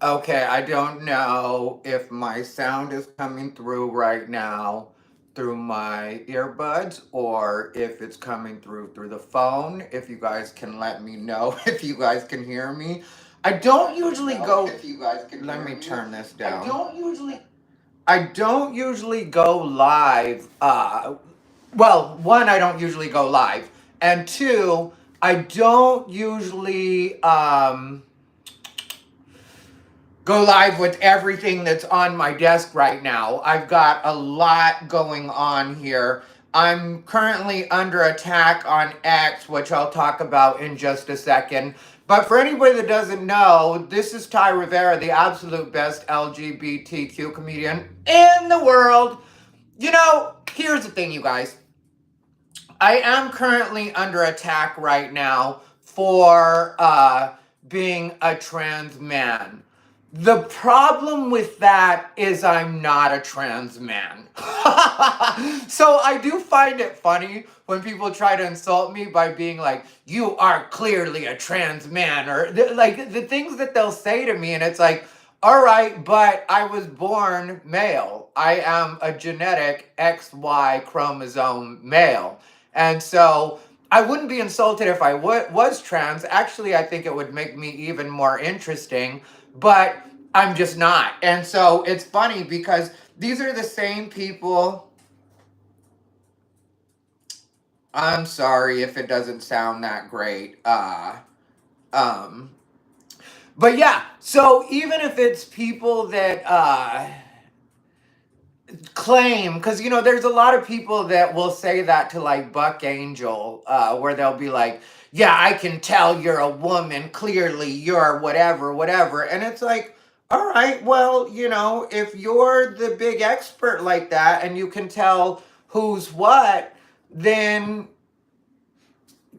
Okay, I don't know if my sound is coming through right now through my earbuds or if it's coming through the phone. If you guys can let me know if you guys can hear me. I don't usually go. If you guys can Let hear me me. turn this I down. don't usually. I don't usually go live. Well, one, I don't usually go live, and two, I don't usually go live with everything that's on my desk right now. I've got a lot going on here. I'm currently under attack on X, which I'll talk about in just a second. But for anybody that doesn't know, this is Ty Rivera, the absolute best LGBTQ comedian in the world. Here's the thing, you guys. I am currently under attack right now for being a trans man. The problem with that is I'm not a trans man. So I do find it funny when people try to insult me by being like, you are clearly a trans man, or like the things that they'll say to me, and it's like, all right, but I was born male. I am a genetic XY chromosome male. And so I wouldn't be insulted if I was trans. Actually, I think it would make me even more interesting, but I'm just not. And so it's funny because these are the same people. I'm sorry if it doesn't sound that great. Um, but yeah, so even if it's people that claim, because there's a lot of people that will say that to like Buck Angel, where they'll be like, yeah, I can tell you're a woman, clearly you're whatever, and it's like, all right, well, if you're the big expert like that and you can tell who's what, then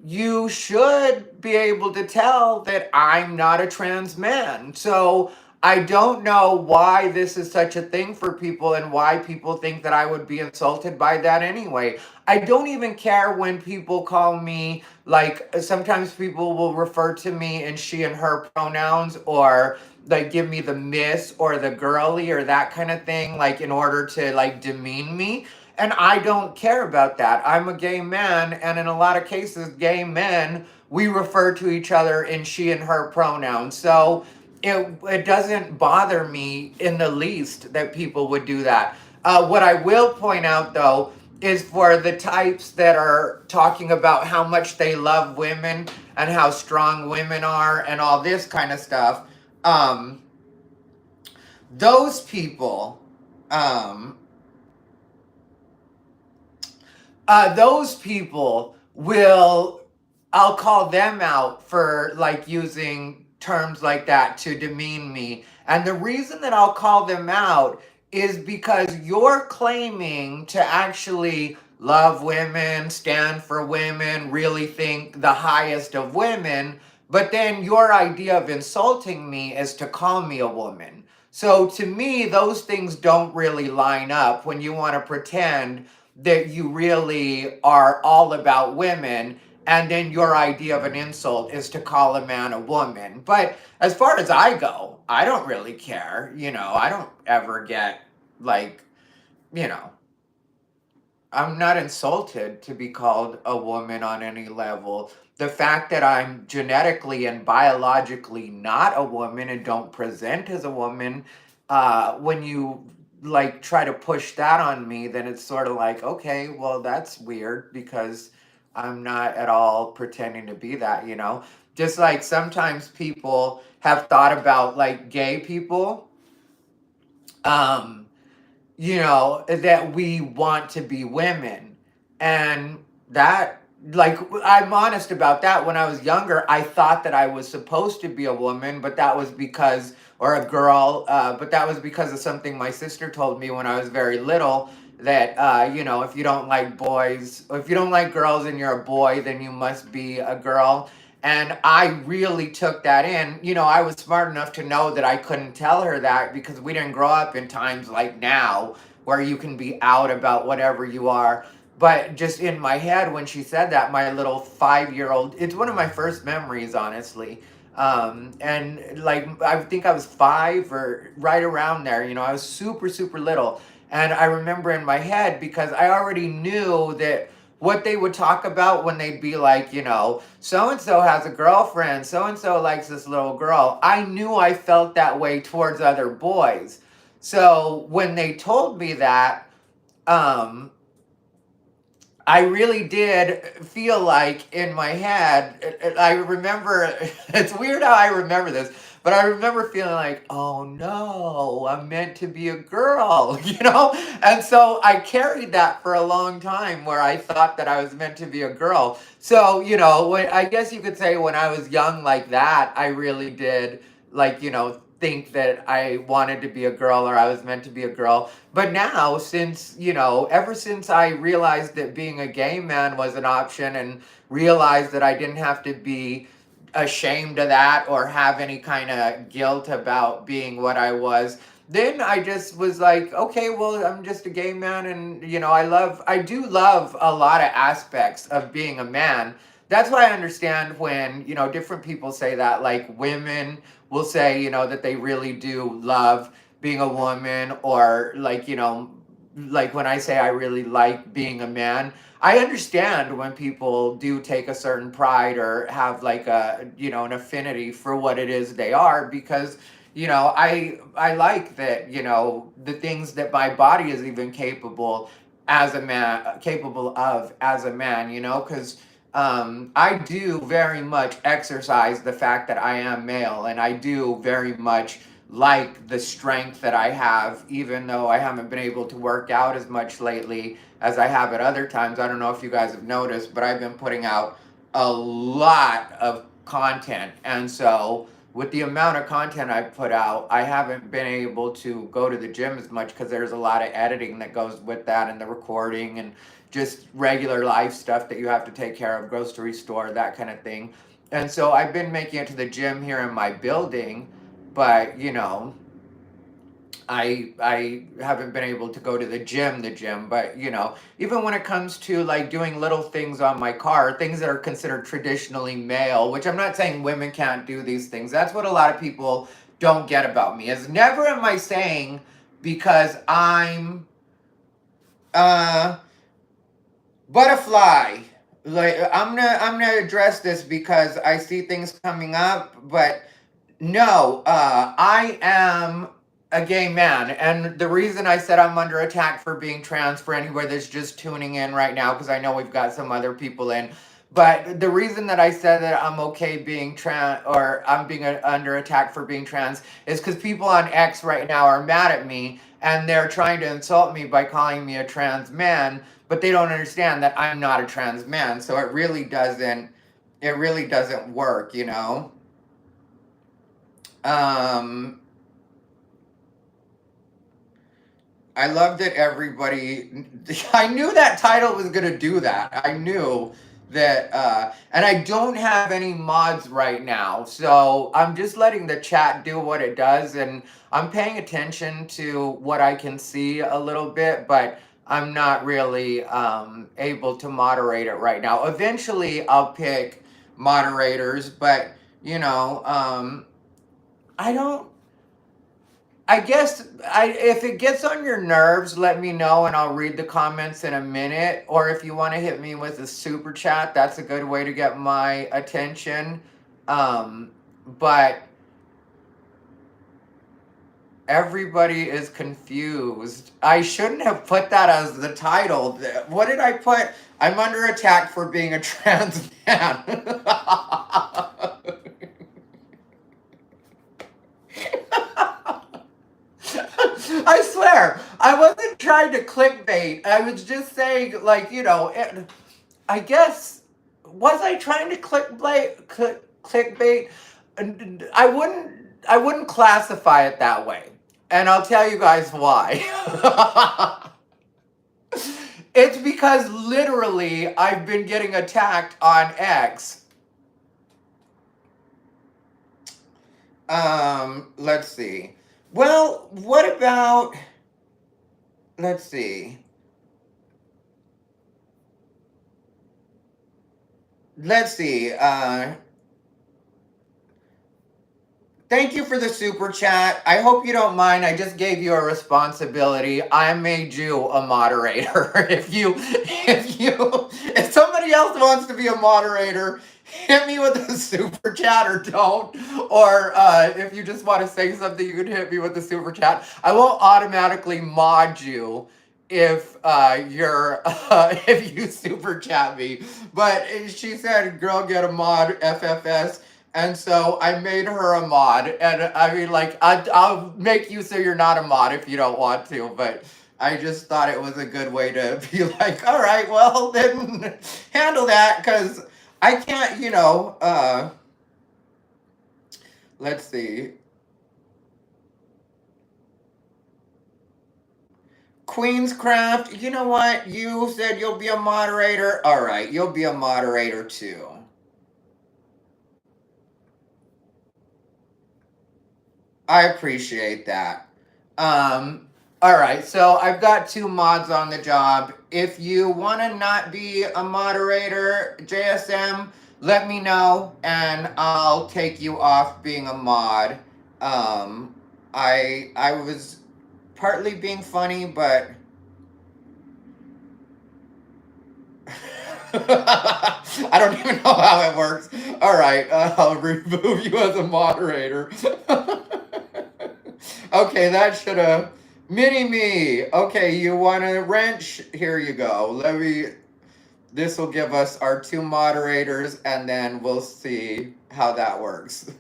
you should be able to tell that I'm not a trans man. So I don't know why this is such a thing for people and why people think that I would be insulted by that anyway. I don't even care when people call me, like, sometimes people will refer to me in she and her pronouns, or like give me the miss or the girly or that kind of thing, like in order to like demean me. And I don't care about that. I'm a gay man, and in a lot of cases, gay men, we refer to each other in she and her pronouns. So it doesn't bother me in the least that people would do that. What I will point out, though, is for the types that are talking about how much they love women and how strong women are and all this kind of stuff. Um, those people, um, those people will, I'll call them out for like using terms like that to demean me. And the reason that I'll call them out is because you're claiming to actually love women, stand for women, really think the highest of women, but then your idea of insulting me is to call me a woman. So to me, those things don't really line up when you want to pretend that you really are all about women, and then your idea of an insult is to call a man a woman. But as far as I go, I don't really care. I don't ever get like, you know, I'm not insulted to be called a woman on any level. The fact that I'm genetically and biologically not a woman and don't present as a woman, when you like try to push that on me, then it's sort of like, okay, well, that's weird because I'm not at all pretending to be that. Just like sometimes people have thought about like gay people. Um, that we want to be women. And that, like, I'm honest about that. When I was younger, I thought that I was supposed to be a woman, but that was because, or a girl, but that was because of something my sister told me when I was very little. That, if you don't like boys, or if you don't like girls and you're a boy, then you must be a girl. And I really took that in. I was smart enough to know that I couldn't tell her that because we didn't grow up in times like now where you can be out about whatever you are. But just in my head, when she said that, my little 5-year old, it's one of my first memories, honestly. And like I think I was 5 or right around there. I was super super little, and I remember in my head because I already knew that what they would talk about when they'd be like, so and so has a girlfriend, so and so likes this little girl. I knew I felt that way towards other boys. So when they told me that, um, I really did feel like in my head, I remember, it's weird how I remember this, but I remember feeling like, oh no, I'm meant to be a girl, you know? And so I carried that for a long time where I thought that I was meant to be a girl. So, I guess you could say when I was young like that, I really did, like, think that I wanted to be a girl or I was meant to be a girl. But now, since, ever since I realized that being a gay man was an option and realized that I didn't have to be ashamed of that or have any kind of guilt about being what I was, then I just was like, okay, well, I'm just a gay man. And, I do love a lot of aspects of being a man. That's why I understand when, different people say that, like women will say, that they really do love being a woman, or like, like when I say I really like being a man, I understand when people do take a certain pride or have like a, an affinity for what it is they are, because I like that, the things that my body is even capable of as a man, because I do very much exercise the fact that I am male, and I do very much like the strength that I have, even though I haven't been able to work out as much lately as I have at other times. I don't know if you guys have noticed, but I've been putting out a lot of content. And so, with the amount of content I put out, I haven't been able to go to the gym as much because there's a lot of editing that goes with that, and the recording, and just regular life stuff that you have to take care of, grocery store, that kind of thing. And so I've been making it to the gym here in my building, but I haven't been able to go to the gym, but even when it comes to like doing little things on my car, things that are considered traditionally male, which I'm not saying women can't do these things. That's what a lot of people don't get about me. Is never am I saying because I'm uh butterfly. Like I'm gonna address this because I see things coming up, but no, I am a gay man, and the reason I said I'm under attack for being trans, for anybody that's just tuning in right now, because I know we've got some other people in, but the reason that I said that I'm okay being trans, or I'm being under attack for being trans, is because people on X right now are mad at me, and they're trying to insult me by calling me a trans man, but they don't understand that I'm not a trans man, so it really doesn't work, Um, I love that everybody. I knew that title was gonna do that. I knew that, and I don't have any mods right now, so I'm just letting the chat do what it does, and I'm paying attention to what I can see a little bit, but I'm not really able to moderate it right now. Eventually, I'll pick moderators, but I don't. I guess if it gets on your nerves, let me know and I'll read the comments in a minute. Or if you want to hit me with a super chat, that's a good way to get my attention. But everybody is confused. I shouldn't have put that as the title. What did I put? I'm under attack for being a trans man. I swear, I wasn't trying to clickbait. I was just saying, like, I guess, was I trying to clickbait? I wouldn't classify it that way, and I'll tell you guys why. It's because literally I've been getting attacked on X. Let's see. Well, what about? Let's see. Let's see. Thank you for the super chat. I hope you don't mind. I just gave you a responsibility. I made you a moderator. If somebody else wants to be a moderator, hit me with a super chat or don't. Or if you just want to say something, you can hit me with the super chat. I won't automatically mod you if if you super chat me. But she said, "Girl, get a mod FFS." And so I made her a mod, and I mean, like, I'll make you so you're not a mod if you don't want to, but I just thought it was a good way to be like, all right, well, then handle that, because I can't, let's see. Queenscraft, you know what? You said you'll be a moderator. All right, you'll be a moderator too. I appreciate that. All right, so I've got 2 mods on the job. If you want to not be a moderator, JSM, let me know and I'll take you off being a mod. I was partly being funny, but I don't even know how it works. All right, I'll remove you as a moderator. Okay, that should have mini me. Okay, you want a wrench? Here you go. This will give us our 2 moderators, and then we'll see how that works.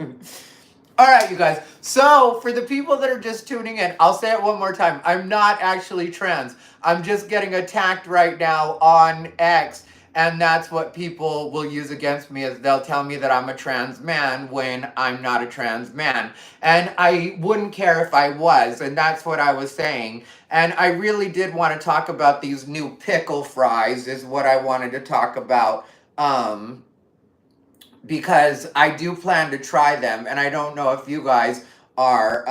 All right, you guys. So, for the people that are just tuning in, I'll say it one more time. I'm not actually trans. I'm just getting attacked right now on X, and that's what people will use against me, is they'll tell me that I'm a trans man when I'm not a trans man. And I wouldn't care if I was, and that's what I was saying. And I really did want to talk about these new pickle fries, is what I wanted to talk about. Because I do plan to try them, and I don't know if you guys are.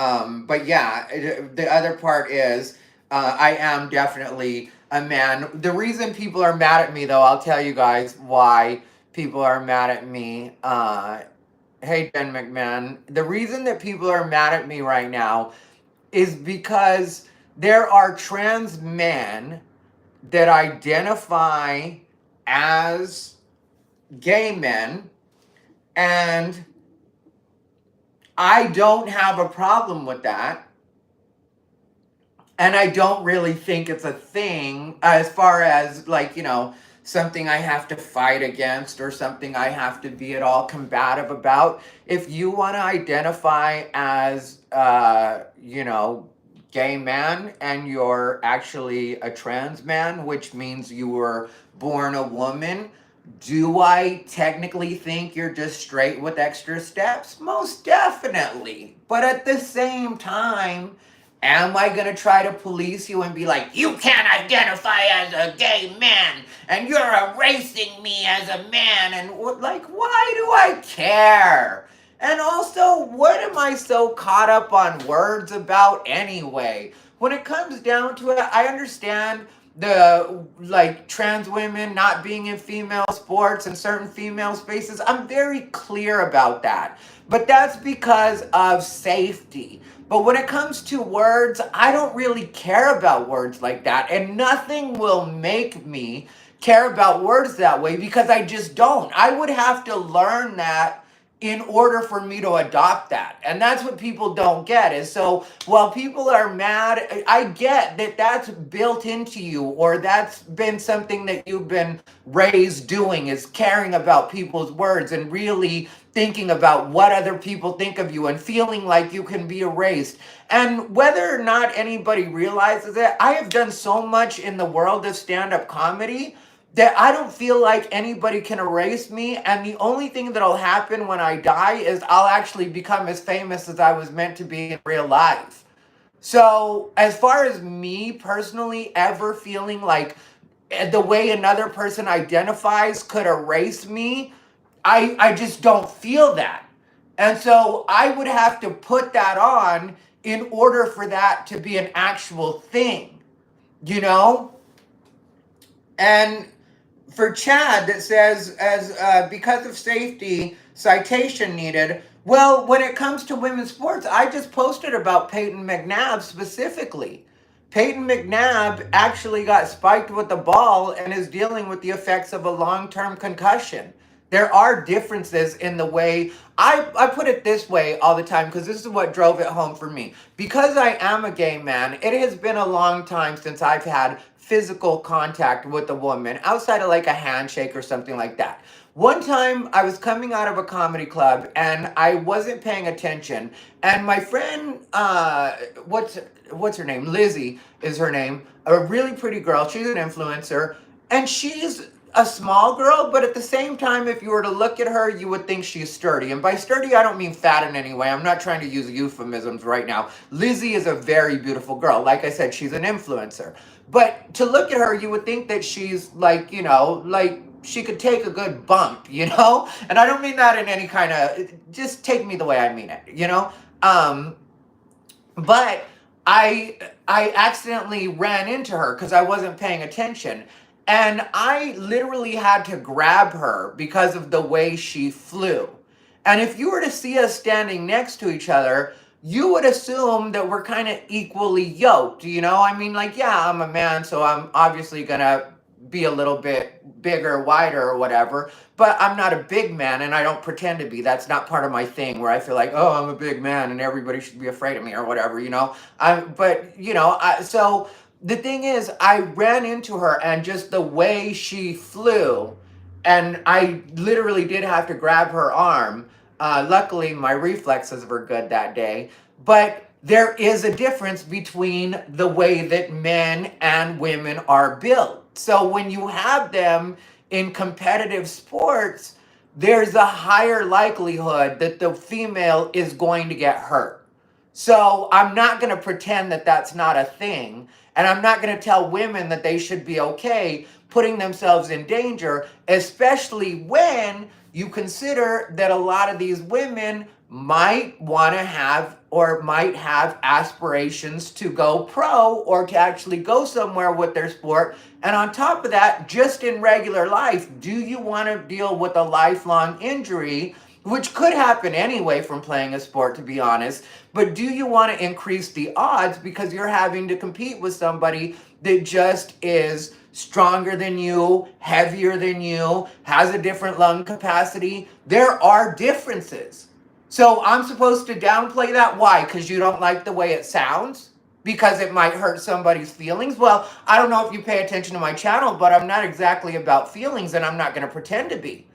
But yeah, the other part is I am definitely a man. The reason people are mad at me, though, I'll tell you guys why people are mad at me. Hey, Jen McMahon. The reason that people are mad at me right now is because there are trans men that identify as gay men, and I don't have a problem with that. And I don't really think it's a thing as far as, like, something I have to fight against or something I have to be at all combative about. If you want to identify as, gay man, and you're actually a trans man, which means you were born a woman, do I technically think you're just straight with extra steps? Most definitely. But at the same time, am I going to try to police you and be like, you can't identify as a gay man and you're erasing me as a man? And like, why do I care? And also, what am I so caught up on words about anyway? When it comes down to it, I understand the, like, trans women not being in female sports and certain female spaces. I'm very clear about that. But that's because of safety. But when it comes to words, I don't really care about words like that. And nothing will make me care about words that way, because I just don't. I would have to learn that in order for me to adopt that. And that's what people don't get, is so while people are mad, I get that that's built into you, or that's been something that you've been raised doing, is caring about people's words and really thinking about what other people think of you and feeling like you can be erased. And whether or not anybody realizes it, I have done so much in the world of stand-up comedy that I don't feel like anybody can erase me. And the only thing that'll happen when I die is I'll actually become as famous as I was meant to be in real life. So, as far as me personally ever feeling like the way another person identifies could erase me, I just don't feel that. And so I would have to put that on in order for that to be an actual thing, you know? And for Chad that says as because of safety citation needed. Well, when it comes to women's sports, I just posted about Peyton McNabb specifically. Peyton McNabb actually got spiked with the ball and is dealing with the effects of a long-term concussion. There are differences in the way I put it this way all the time because this is what drove it home for me. Because I am a gay man, it has been a long time since I've had physical contact with a woman outside of like a handshake or something like that. One time I was coming out of a comedy club and I wasn't paying attention, and my friend, what's her name? Lizzie is her name. A really pretty girl. She's an influencer, and she's a small girl, but at the same time, if you were to look at her, you would think she's sturdy. And by sturdy, I don't mean fat in any way. I'm not trying to use euphemisms right now. Lizzie is a very beautiful girl. Like I said, she's an influencer. But to look at her, you would think that she's like, like she could take a good bump, And I don't mean that in any kind of, just take me the way I mean it. Um, but I accidentally ran into her because I wasn't paying attention. And I literally had to grab her because of the way she flew. And if you were to see us standing next to each other, you would assume that we're kind of equally yoked. I mean, like, yeah, I'm a man, so I'm obviously gonna be a little bit bigger, wider, or whatever. But I'm not a big man, and I don't pretend to be. That's not part of my thing where I feel like, oh, I'm a big man, and everybody should be afraid of me or whatever. So the thing is, I ran into her, and just the way she flew, and I literally did have to grab her arm. Luckily, my reflexes were good that day. But there is a difference between the way that men and women are built. So when you have them in competitive sports, there's a higher likelihood that the female is going to get hurt. So I'm not going to pretend that that's not a thing. And I'm not going to tell women that they should be okay putting themselves in danger, especially when you consider that a lot of these women might want to have or might have aspirations to go pro or to actually go somewhere with their sport. And on top of that, just in regular life, do you want to deal with a lifelong injury, which could happen anyway from playing a sport, to be honest? But do you want to increase the odds because you're having to compete with somebody that just is stronger than you, heavier than you, has a different lung capacity? There are differences. So I'm supposed to downplay that? Why? Because you don't like the way it sounds? Because it might hurt somebody's feelings? Well, I don't know if you pay attention to my channel, but I'm not exactly about feelings, and I'm not going to pretend to be.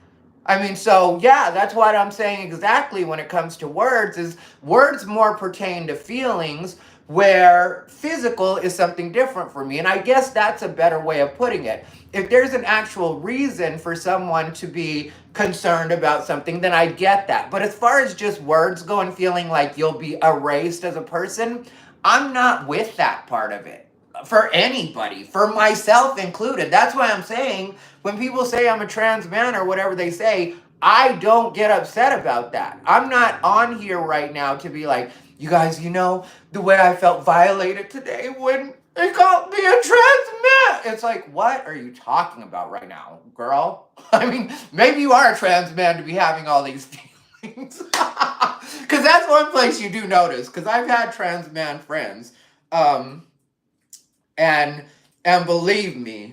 I mean, so yeah, that's what I'm saying exactly when it comes to words, is words more pertain to feelings, where physical is something different for me. And I guess that's a better way of putting it. If there's an actual reason for someone to be concerned about something, then I get that. But as far as just words go and feeling like you'll be erased as a person, I'm not with that part of it. For anybody, for myself included. That's why I'm saying when people say I'm a trans man or whatever they say, I don't get upset about that. I'm not on here right now to be like, you guys, the way I felt violated today when they called me a trans man. It's like, what are you talking about right now, girl? I mean, maybe you are a trans man to be having all these feelings. Because that's one place you do notice. Because I've had trans man friends. And believe me,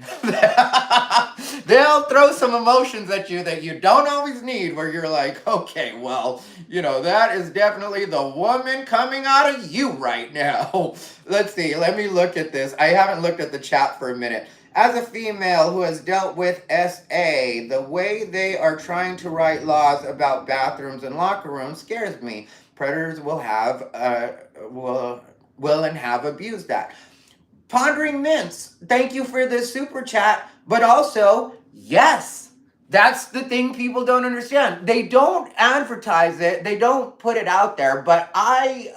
they'll throw some emotions at you that you don't always need, where you're like, okay, well, that is definitely the woman coming out of you right now. Let's see, let me look at this. I haven't looked at the chat for a minute. As a female who has dealt with SA, the way they are trying to write laws about bathrooms and locker rooms scares me. Predators will and have abused that. Pondering Mints, thank you for this super chat. But also, yes, that's the thing people don't understand. They don't advertise it, they don't put it out there. But I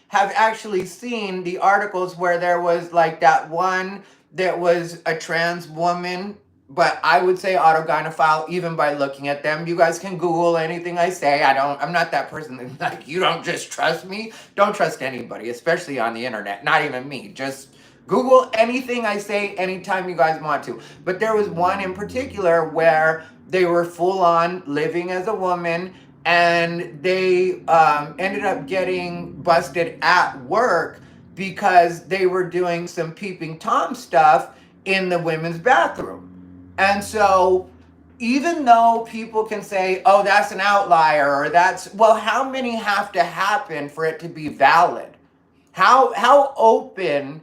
have actually seen the articles where there was like that one that was a trans woman. But I would say autogynephile even by looking at them. You guys can Google anything I say. I'm not that person that's like, you don't just trust me. Don't trust anybody, especially on the internet. Not even me. Just Google anything I say anytime you guys want to. But there was one in particular where they were full on living as a woman, and they ended up getting busted at work because they were doing some peeping Tom stuff in the women's bathroom. And so, even though people can say, oh, that's an outlier, or that's, well, how many have to happen for it to be valid? How open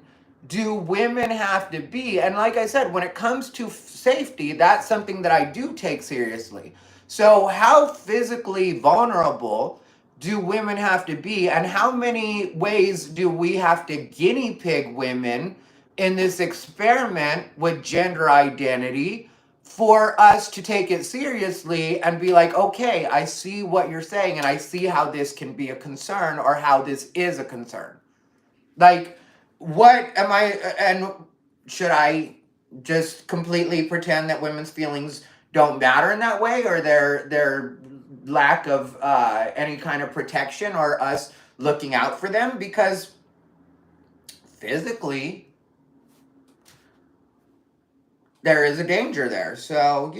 do women have to be? And like I said, when it comes to safety, that's something that I do take seriously. So how physically vulnerable do women have to be, and how many ways do we have to guinea pig women in this experiment with gender identity for us to take it seriously and be like, okay, I see what you're saying, and I see how this can be a concern, or how this is a concern. Like, what am I, and should I just completely pretend that women's feelings don't matter in that way, or their lack of any kind of protection, or us looking out for them? Because physically, there is a danger there. So,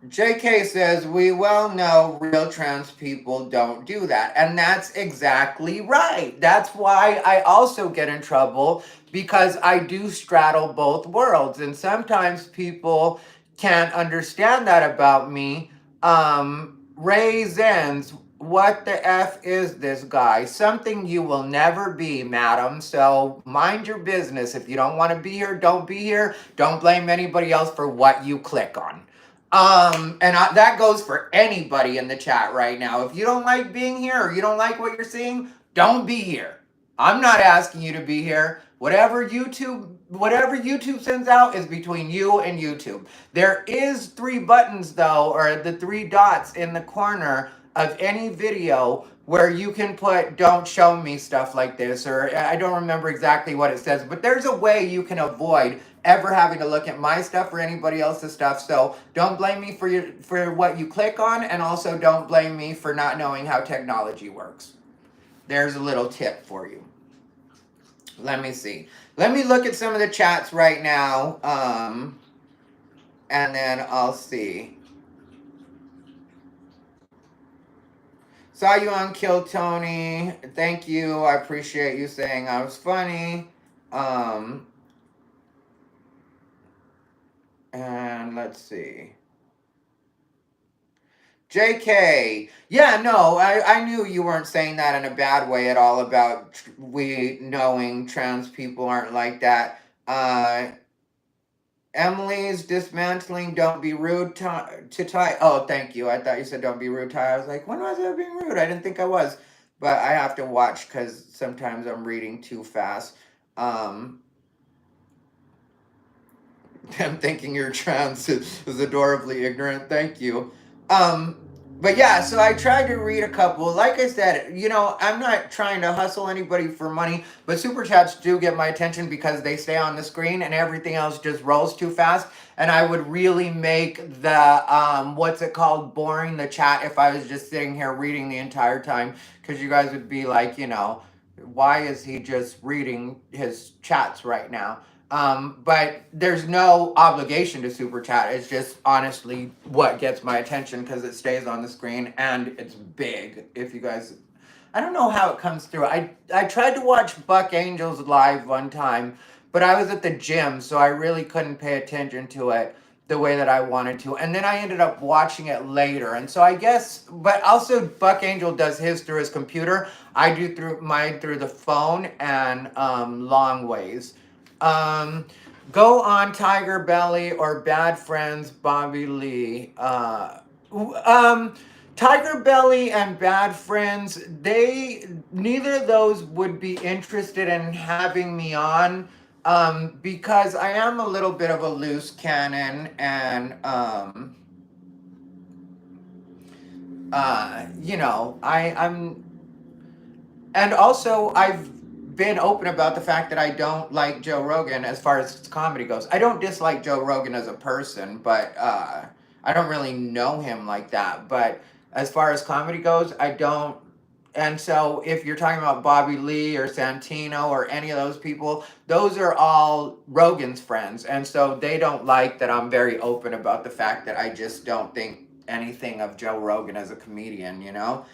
JK says, we well know real trans people don't do that. And that's exactly right. That's why I also get in trouble, because I do straddle both worlds. And sometimes people can't understand that about me. Ray Zenz, what the F is this guy? Something you will never be, madam. So mind your business. If you don't want to be here, don't be here. Don't blame anybody else for what you click on. That goes for anybody in the chat right now. If you don't like being here, or you don't like what you're seeing, don't be here. I'm not asking you to be here. Whatever YouTube sends out is between you and YouTube. There is 3 buttons though, or the 3 dots in the corner of any video where you can put don't show me stuff like this, or I don't remember exactly what it says, but there's a way you can avoid ever having to look at my stuff or anybody else's stuff. So don't blame me for what you click on, and also don't blame me for not knowing how technology works. There's a little tip for you. Let me see. Let me look at some of the chats right now, and then I'll see. Saw you on Kill Tony. Thank you. I appreciate you saying I was funny. And let's see. JK. Yeah, no, I knew you weren't saying that in a bad way at all about we knowing trans people aren't like that. Emily's dismantling don't be rude to Ty. Oh, thank you. I thought you said don't be rude, Ty. I was like, when was I being rude? I didn't think I was. But I have to watch because sometimes I'm reading too fast. I'm thinking you're trans is adorably ignorant. Thank you. But yeah, so I tried to read a couple. Like I said, I'm not trying to hustle anybody for money, but super chats do get my attention because they stay on the screen and everything else just rolls too fast. And I would really make the what's it called, boring the chat if I was just sitting here reading the entire time, because you guys would be like, why is he just reading his chats right now? But there's no obligation to super chat. It's just honestly what gets my attention because it stays on the screen and it's big. If you guys, I don't know how it comes through. I tried to watch Buck Angels live one time, but I was at the gym, so I really couldn't pay attention to it the way that I wanted to. And then I ended up watching it later. And so I guess, but also Buck Angel does his through his computer. I do through mine through the phone and long ways. Go on Tiger Belly or Bad Friends Bobby Lee. Tiger Belly and Bad Friends, neither of those would be interested in having me on, because I am a little bit of a loose cannon, and I'm, and also I've been open about the fact that I don't like Joe Rogan as far as comedy goes. I don't dislike Joe Rogan as a person, but I don't really know him like that. But as far as comedy goes, I don't and so if you're talking about Bobby Lee or Santino or any of those people, those are all Rogan's friends. And so they don't like that I'm very open about the fact that I just don't think anything of Joe Rogan as a comedian, you know?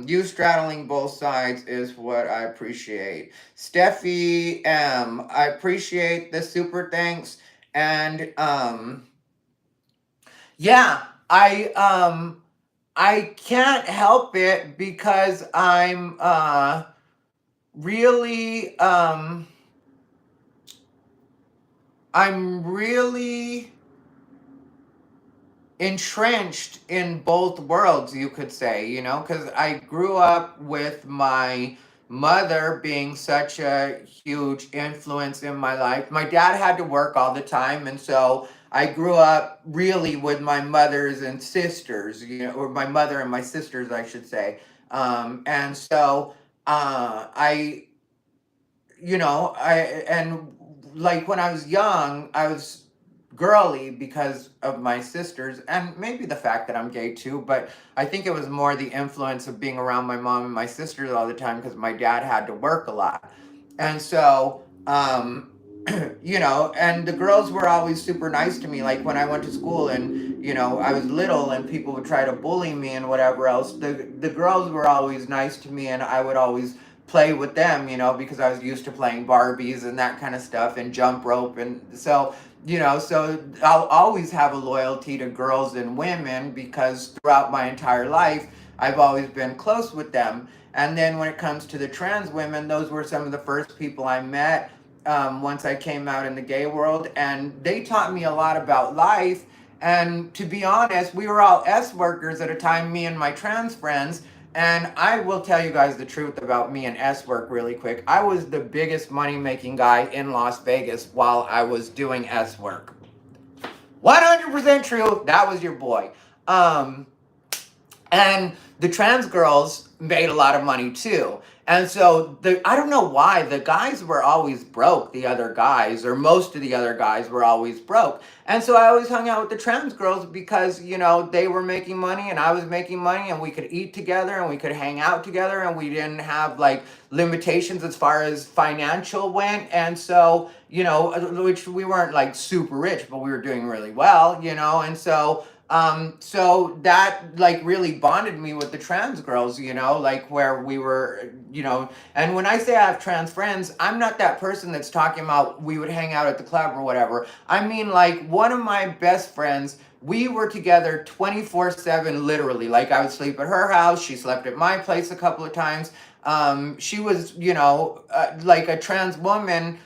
You straddling both sides is what I appreciate. Steffi M, I appreciate the super thanks. And yeah, I can't help it because really I'm really entrenched in both worlds, you could say, you know, because I grew up with my mother being such a huge influence in my life. My dad had to work all the time, and so I grew up really with my mothers and sisters, you know, or my mother and my sisters, I should say. And so I, you know, and like when I was young, I was girly because of my sisters and maybe the fact that I'm gay too, but I think it was more the influence of being around my mom and my sisters all the time because my dad had to work a lot. And so, you know, and the girls were always super nice to me. Like when I went to school and, you know, I was little and people would try to bully me and whatever else, the girls were always nice to me and I would always play with them, you know, because I was used to playing Barbies and that kind of stuff and jump rope. And so, you know, so I'll always have a loyalty to girls and women because throughout my entire life, I've always been close with them. And then when it comes to the trans women, those were some of the first people I met once I came out in the gay world. And they taught me a lot about life. And to be honest, we were all S workers at a time, me and my trans friends. And I will tell you guys the truth about me and S work really quick. I was the biggest money making guy in Las Vegas while I was doing S work. 100% true. That was your boy. And the trans girls made a lot of money too. And so I don't know why the guys were always broke, the other guys, or most of the other guys were always broke. And so I always hung out with the trans girls because, you know, they were making money and I was making money and we could eat together and we could hang out together and we didn't have like limitations as far as financial went. And so, you know, which we weren't like super rich, but we were doing really well, you know, and so that like really bonded me with the trans girls, you know, like where we were, you know, and when I say I have trans friends, I'm not that person that's talking about we would hang out at the club or whatever. I mean, like one of my best friends, we were together 24/7, literally. Like I would sleep at her house, she slept at my place a couple of times. She was, you know, like a trans woman.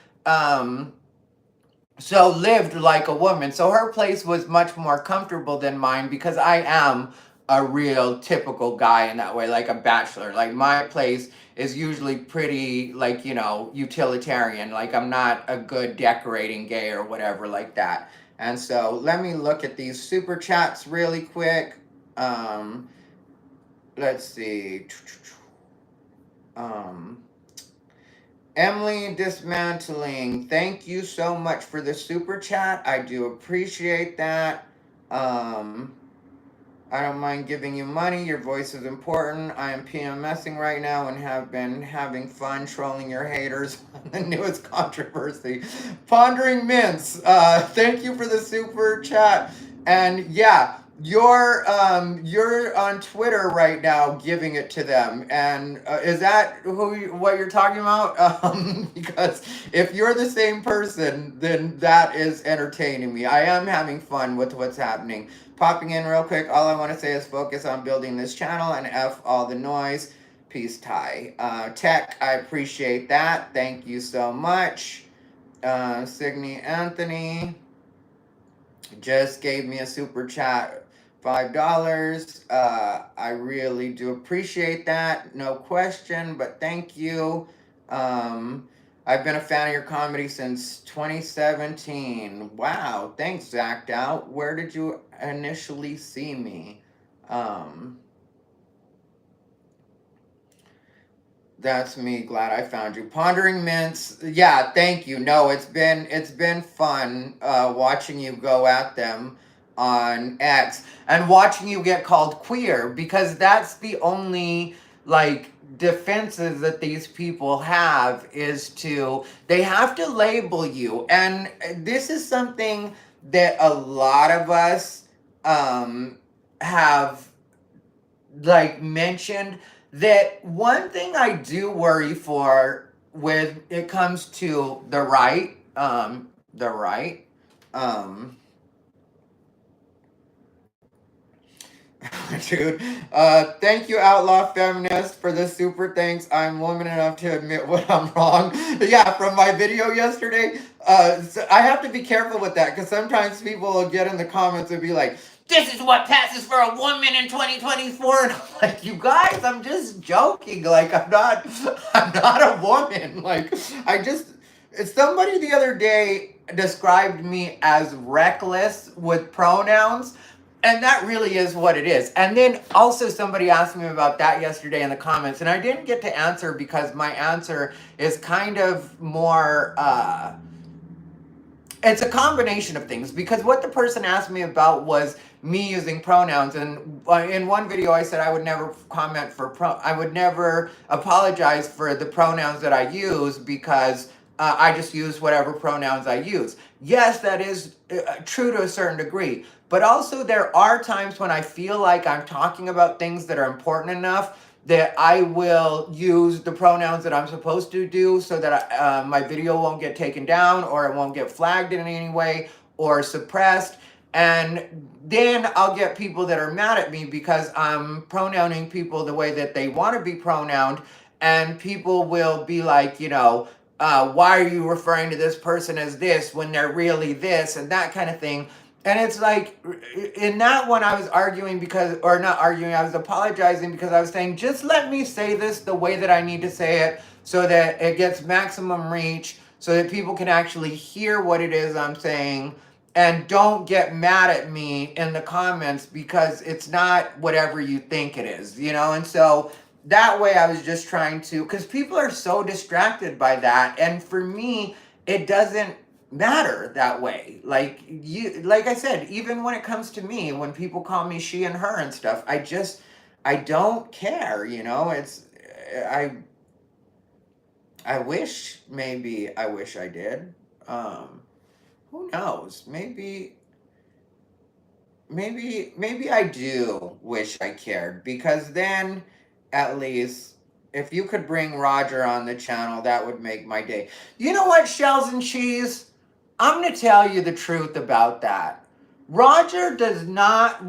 So lived like a woman. So her place was much more comfortable than mine because I am a real typical guy in that way, like a bachelor. Like my place is usually pretty like, you know, utilitarian. Like I'm not a good decorating gay or whatever like that. And so let me look at these super chats really quick. Um, let's see. Um, Emily Dismantling, thank you so much for the super chat. I do appreciate that. Um, I don't mind giving you money. Your voice is important. I am PMSing right now and have been having fun trolling your haters on the newest controversy. Pondering Mints, thank you for the super chat. And yeah, you're on Twitter right now giving it to them. And is that what you're talking about? Because if you're the same person, then that is entertaining me. I am having fun with what's happening. Popping in real quick, all I want to say is focus on building this channel and F all the noise. Peace, Ty. Tech, I appreciate that. Thank you so much. Signe Anthony just gave me a super chat, $5. I really do appreciate that. No question, but thank you. I've been a fan of your comedy since 2017. Wow, thanks, Zach Out. Where did you initially see me? That's me. Glad I found you. Pondering Mints. Yeah, thank you. No, it's been fun watching you go at them on X and watching you get called queer because that's the only like defenses that these people have is to they have to label you, and this is something that a lot of us um have like mentioned, that one thing I do worry for when it comes to the right um dude, thank you, Outlaw Feminist, for the super thanks. I'm woman enough to admit when I'm wrong. Yeah, from my video yesterday, so I have to be careful with that because sometimes people will get in the comments and be like, "This is what passes for a woman in 2024," and I'm like, "You guys, I'm just joking. Like, I'm not a woman. Like, I just." Somebody the other day described me as reckless with pronouns, and that really is what it is. And then also somebody asked me about that yesterday in the comments, and I didn't get to answer because my answer is kind of more it's a combination of things, because what the person asked me about was me using pronouns, and in one video I said I would never I would never apologize for the pronouns that I use because I just use whatever pronouns I use. Yes, that is true to a certain degree, but also there are times when I feel like I'm talking about things that are important enough that I will use the pronouns that I'm supposed to do so that my video won't get taken down or it won't get flagged in any way or suppressed. And then I'll get people that are mad at me because I'm pronouncing people the way that they want to be pronounced. And people will be like, why are you referring to this person as this when they're really this, and that kind of thing. And it's like, in that one, I was arguing because, or not arguing, I was apologizing because I was saying, just let me say this the way that I need to say it so that it gets maximum reach, so that people can actually hear what it is I'm saying. And don't get mad at me in the comments because it's not whatever you think it is, And so that way I was just trying to, because people are so distracted by that. And for me, it doesn't matter that way. Like I said, even when it comes to me, when people call me she and her and stuff, I don't care, it's I I wish I did. um who knows, maybe I do wish I cared, because then at least if you could bring Roger on the channel, that would make my day. You know what, Shells and Cheese? I'm going to tell you the truth about that. Roger does not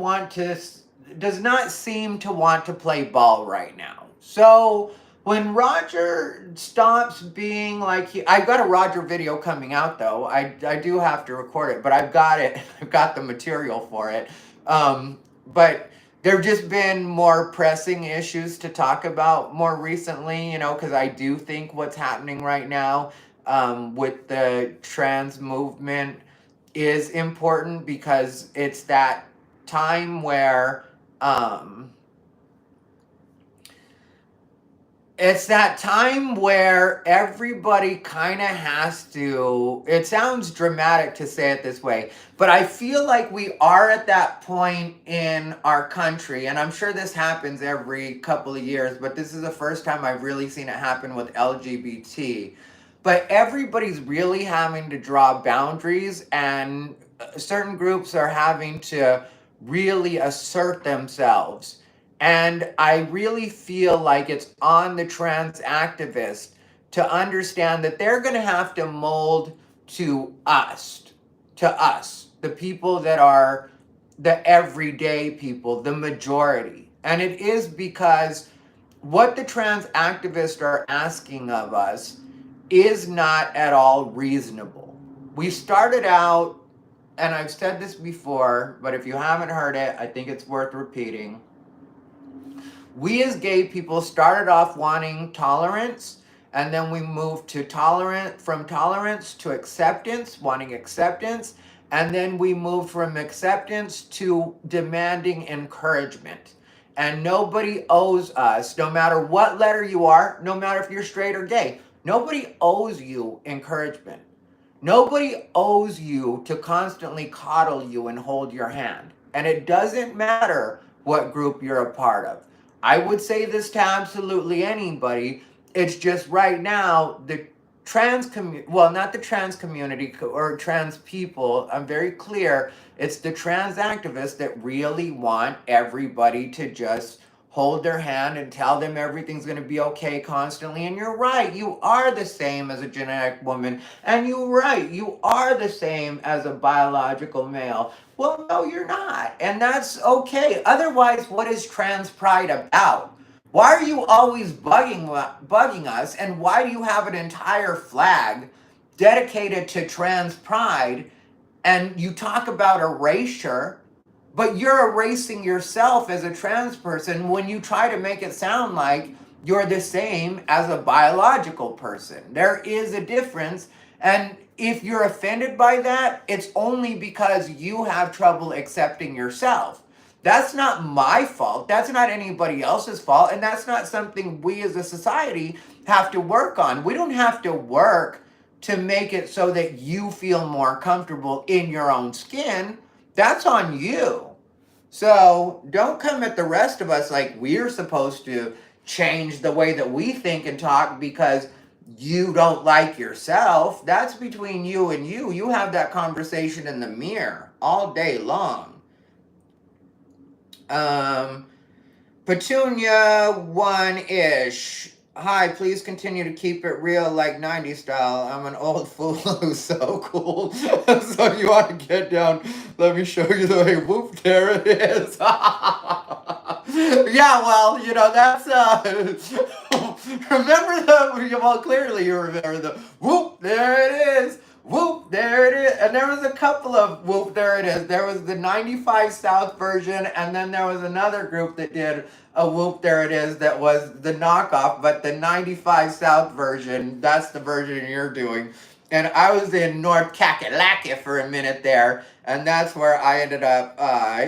seem to want to play ball right now. So when Roger stops being like I've got a Roger video coming out though. I do have to record it, but I've got it. I've got the material for it. But there've just been more pressing issues to talk about more recently, because I do think what's happening right now with the trans movement is important, because it's that time where everybody kind of has to, it sounds dramatic to say it this way, but I feel like we are at that point in our country, and I'm sure this happens every couple of years, but this is the first time I've really seen it happen with LGBT. But everybody's really having to draw boundaries, and certain groups are having to really assert themselves. And I really feel like it's on the trans activists to understand that they're going to have to mold to us, the people that are the everyday people, the majority. And it is because what the trans activists are asking of us is not at all reasonable. We started out, and I've said this before, but if you haven't heard it, I think it's worth repeating. We as gay people started off wanting tolerance, and then we moved to from tolerance to acceptance, wanting acceptance, and then we moved from acceptance to demanding encouragement. And nobody owes us, no matter what letter you are, no matter if you're straight or gay, nobody owes you encouragement. Nobody owes you to constantly coddle you and hold your hand. And it doesn't matter what group you're a part of. I would say this to absolutely anybody. It's just right now the well, not the trans community or trans people. I'm very clear. It's the trans activists that really want everybody to just hold their hand and tell them everything's going to be okay constantly. And you're right, you are the same as a genetic woman, and you're right, you are the same as a biological male. Well, no, you're not. And that's okay. Otherwise, what is trans pride about? Why are you always bugging us? And why do you have an entire flag dedicated to trans pride? And you talk about erasure, but you're erasing yourself as a trans person when you try to make it sound like you're the same as a biological person. There is a difference. And if you're offended by that, it's only because you have trouble accepting yourself. That's not my fault. That's not anybody else's fault. And that's not something we as a society have to work on. We don't have to work to make it so that you feel more comfortable in your own skin. That's on you. So don't come at the rest of us like we're supposed to change the way that we think and talk because you don't like yourself. That's between you and you. You have that conversation in the mirror all day long. Petunia 1-ish. Hi, please continue to keep it real like 90s style. I'm an old fool who's so cool. So you want to get down, let me show you the way. Whoop, there it is. Yeah, well, that's remember well, clearly you remember the whoop, there it is. Whoop, there it is. And there was a couple of whoop, there it is. There was the 95 South version, and then there was another group that did a whoop, there it is, that was the knockoff, but the 95 South version, that's the version you're doing. And I was in North Kakalaki for a minute there, and that's where I ended up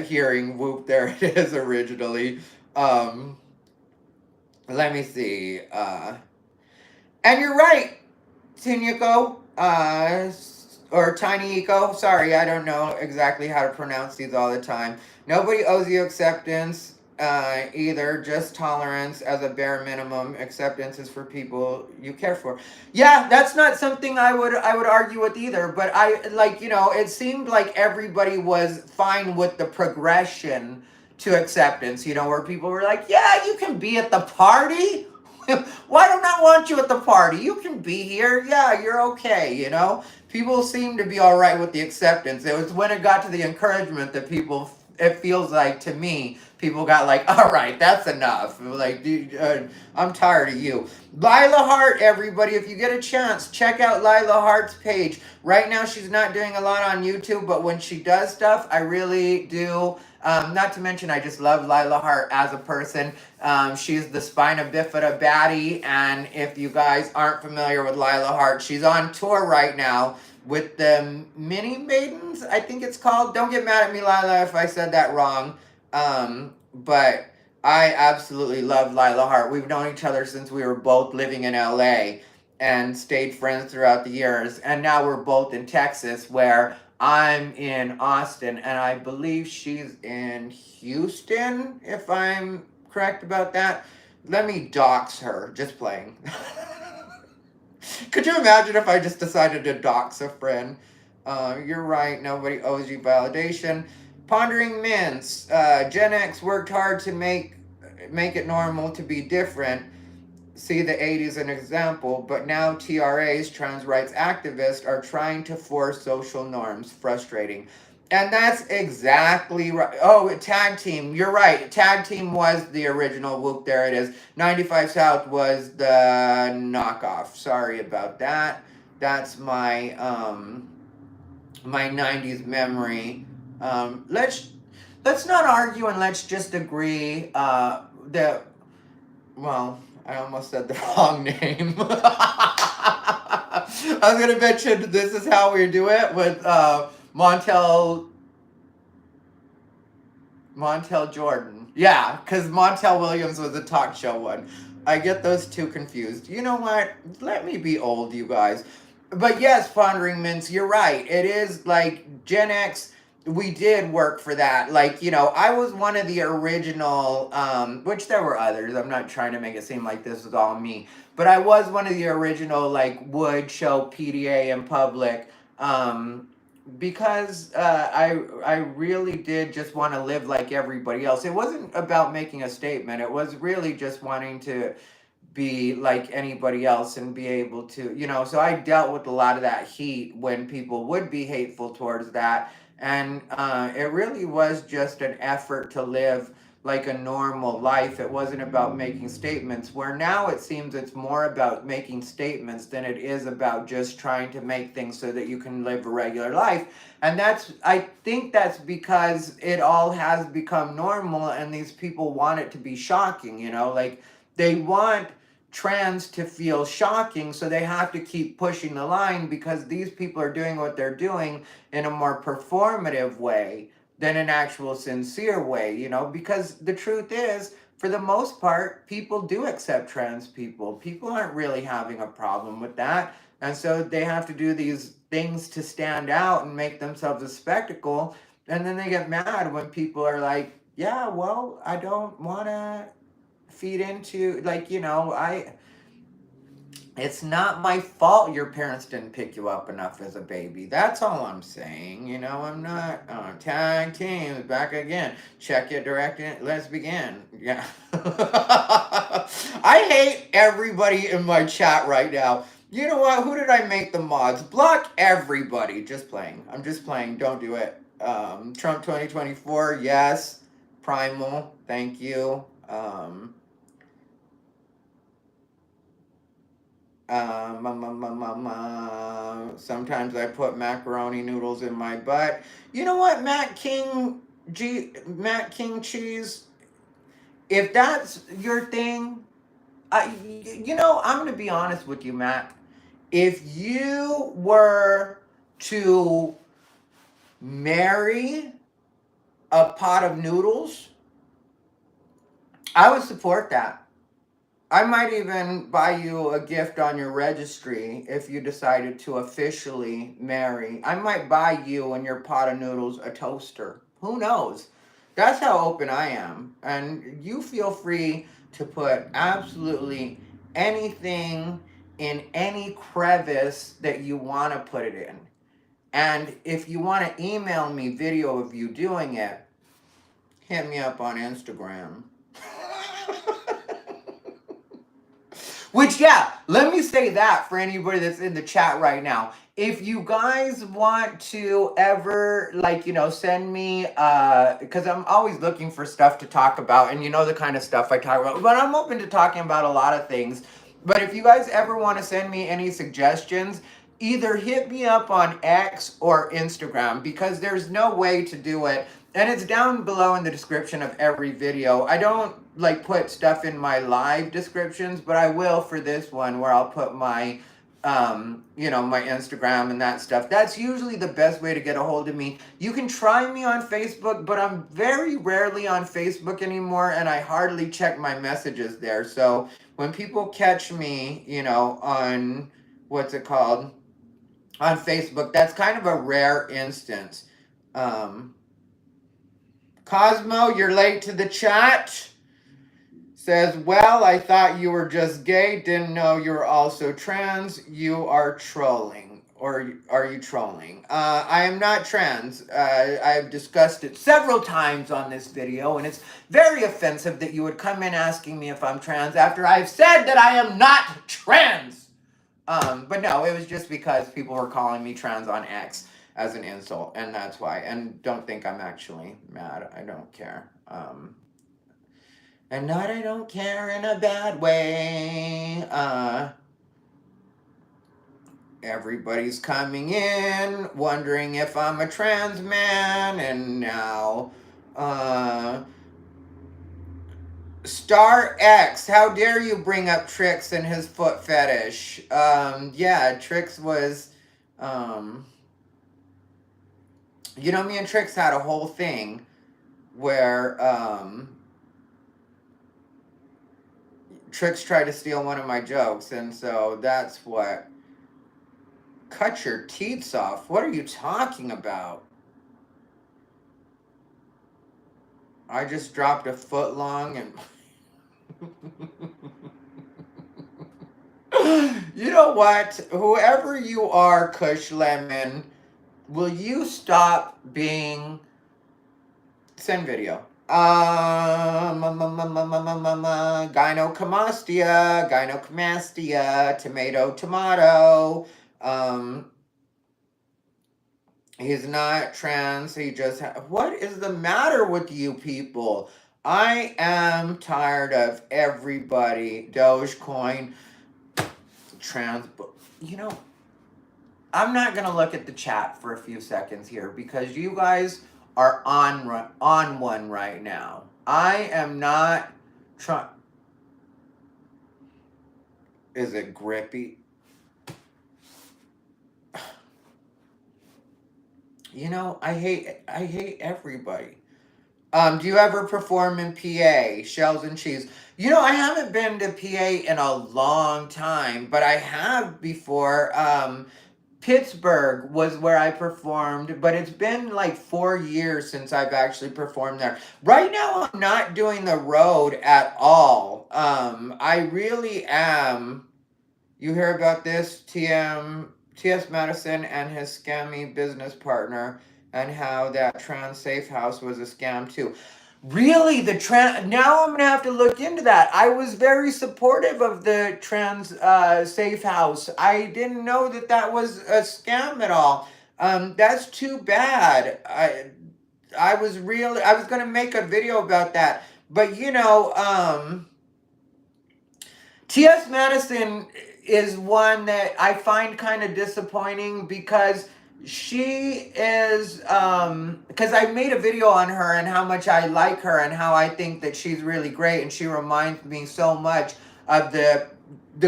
hearing whoop, there it is originally. Let me see. And you're right, Tinyuko, or Tiny Eco. Sorry, I don't know exactly how to pronounce these all the time. Nobody owes you acceptance either, just tolerance as a bare minimum. Acceptance is for people you care for. Yeah, that's not something I would argue with either, but it seemed like everybody was fine with the progression to acceptance, where people were like, yeah, you can be at the party. Why don't I want you at the party? You can be here. Yeah, you're okay, People seem to be all right with the acceptance. It was when it got to the encouragement that it feels like to me, people got like, all right, that's enough. Like, dude, I'm tired of you. Lila Hart, everybody, if you get a chance, check out Lila Hart's page. Right now, she's not doing a lot on YouTube, but when she does stuff, I really do. Not to mention, I just love Lila Hart as a person. She's the Spina Bifida baddie, and if you guys aren't familiar with Lila Hart, she's on tour right now with the Mini Maidens, I think it's called. Don't get mad at me, Lila, if I said that wrong. But I absolutely love Lila Hart. We've known each other since we were both living in LA and stayed friends throughout the years. And now we're both in Texas, where I'm in Austin, and I believe she's in Houston, if I'm correct about that. Let me dox her. Just playing. Could you imagine if I just decided to dox a friend? You're right. Nobody owes you validation. Pondering Mints. Gen X worked hard to make it normal to be different. See the 80s an example, but now TRAs, trans rights activists, are trying to force social norms. Frustrating. And that's exactly right. Oh, Tag Team, you're right. Tag Team was the original. Whoop, there it is. 95 South was the knockoff. Sorry about that. That's my my 90s memory. Let's not argue, and let's just agree that, well, I almost said the wrong name. I was going to mention This Is How We Do It with Montel Jordan. Yeah, because Montel Williams was a talk show one. I get those two confused. You know what? Let me be old, you guys. But yes, Pondering Mints, you're right. It is like Gen X we did work for that. Like, I was one of the original, which there were others. I'm not trying to make it seem like this was all me, but I was one of the original, like, would show PDA in public, because I really did just want to live like everybody else. It wasn't about making a statement. It was really just wanting to be like anybody else and be able to, so I dealt with a lot of that heat when people would be hateful towards that. And it really was just an effort to live like a normal life. It wasn't about making statements, where now it seems it's more about making statements than it is about just trying to make things so that you can live a regular life. And I think that's because it all has become normal, and these people want it to be shocking, like they want trans to feel shocking, so they have to keep pushing the line, because these people are doing what they're doing in a more performative way than an actual sincere way, because the truth is, for the most part, people do accept trans people. People aren't really having a problem with that. And so they have to do these things to stand out and make themselves a spectacle. And then they get mad when people are like, yeah, well, I don't want to feed into, like, it's not my fault your parents didn't pick you up enough as a baby. That's all I'm saying. I'm not tag teams back again. Check it direct in. Let's begin. Yeah. I hate everybody in my chat right now. You know what? Who did I make the mods? Block everybody. Just playing. I'm just playing. Don't do it. Trump 2024. Yes. Primal. Thank you. Sometimes I put macaroni noodles in my butt. You know what, Matt King cheese? If that's your thing, I'm gonna be honest with you, Matt. If you were to marry a pot of noodles, I would support that. I might even buy you a gift on your registry if you decided to officially marry. I might buy you and your pot of noodles a toaster. Who knows? That's how open I am. And you feel free to put absolutely anything in any crevice that you want to put it in. And if you want to email me video of you doing it, hit me up on Instagram. Which, yeah, let me say that for anybody that's in the chat right now. If you guys want to ever, send me, because I'm always looking for stuff to talk about, and the kind of stuff I talk about, but I'm open to talking about a lot of things. But if you guys ever want to send me any suggestions, either hit me up on X or Instagram, because there's no way to do it. And it's down below in the description of every video. I don't put stuff in my live descriptions, but I will for this one, where I'll put my my Instagram and that stuff. That's usually the best way to get a hold of me. You can try me on Facebook, but I'm very rarely on Facebook anymore, and I hardly check my messages there. So when people catch me, on what's it called? On Facebook, that's kind of a rare instance. Cosmo, you're late to the chat. Says, well, I thought you were just gay, didn't know you were also trans. You are trolling. Or are you trolling? I am not trans. I've discussed it several times on this video, and it's very offensive that you would come in asking me if I'm trans after I've said that I am not trans. But no, it was just because people were calling me trans on X as an insult, and that's why. And don't think I'm actually mad. I don't care. And not I don't care in a bad way. Everybody's coming in, wondering if I'm a trans man, and now, Star X, how dare you bring up Trix and his foot fetish? Yeah, Trix was, me and Trix had a whole thing where, Trix tried to steal one of my jokes, and so that's what. Cut your teeth off. What are you talking about? I just dropped a foot long and you know what? Whoever you are, Kush Lemon, will you stop being send video? Gynecomastia, tomato. Um, he's not trans. He just. What is the matter with you people? I am tired of everybody. Dogecoin, trans. You know, I'm not gonna look at the chat for a few seconds here because you guys are on one right now. I am not trying. Is it grippy? You know, I hate everybody. Do you ever perform in PA? Shells and cheese. You know, I haven't been to PA in a long time, but I have before. Pittsburgh was where I performed, but it's been like 4 years since I've actually performed there. Right now, I'm not doing the road at all. I really am. You hear about this? T.S. Madison and his scammy business partner, and how that trans safe house was a scam too. Really, the trans. Now I'm gonna have to look into that. I was very supportive of the trans safe house. I didn't know that that was a scam at all. That's too bad. I was gonna make a video about that, but you know, T.S. Madison is one that I find kind of disappointing because she is because I made a video on her and how much I like her and how I think that she's really great, and she reminds me so much of the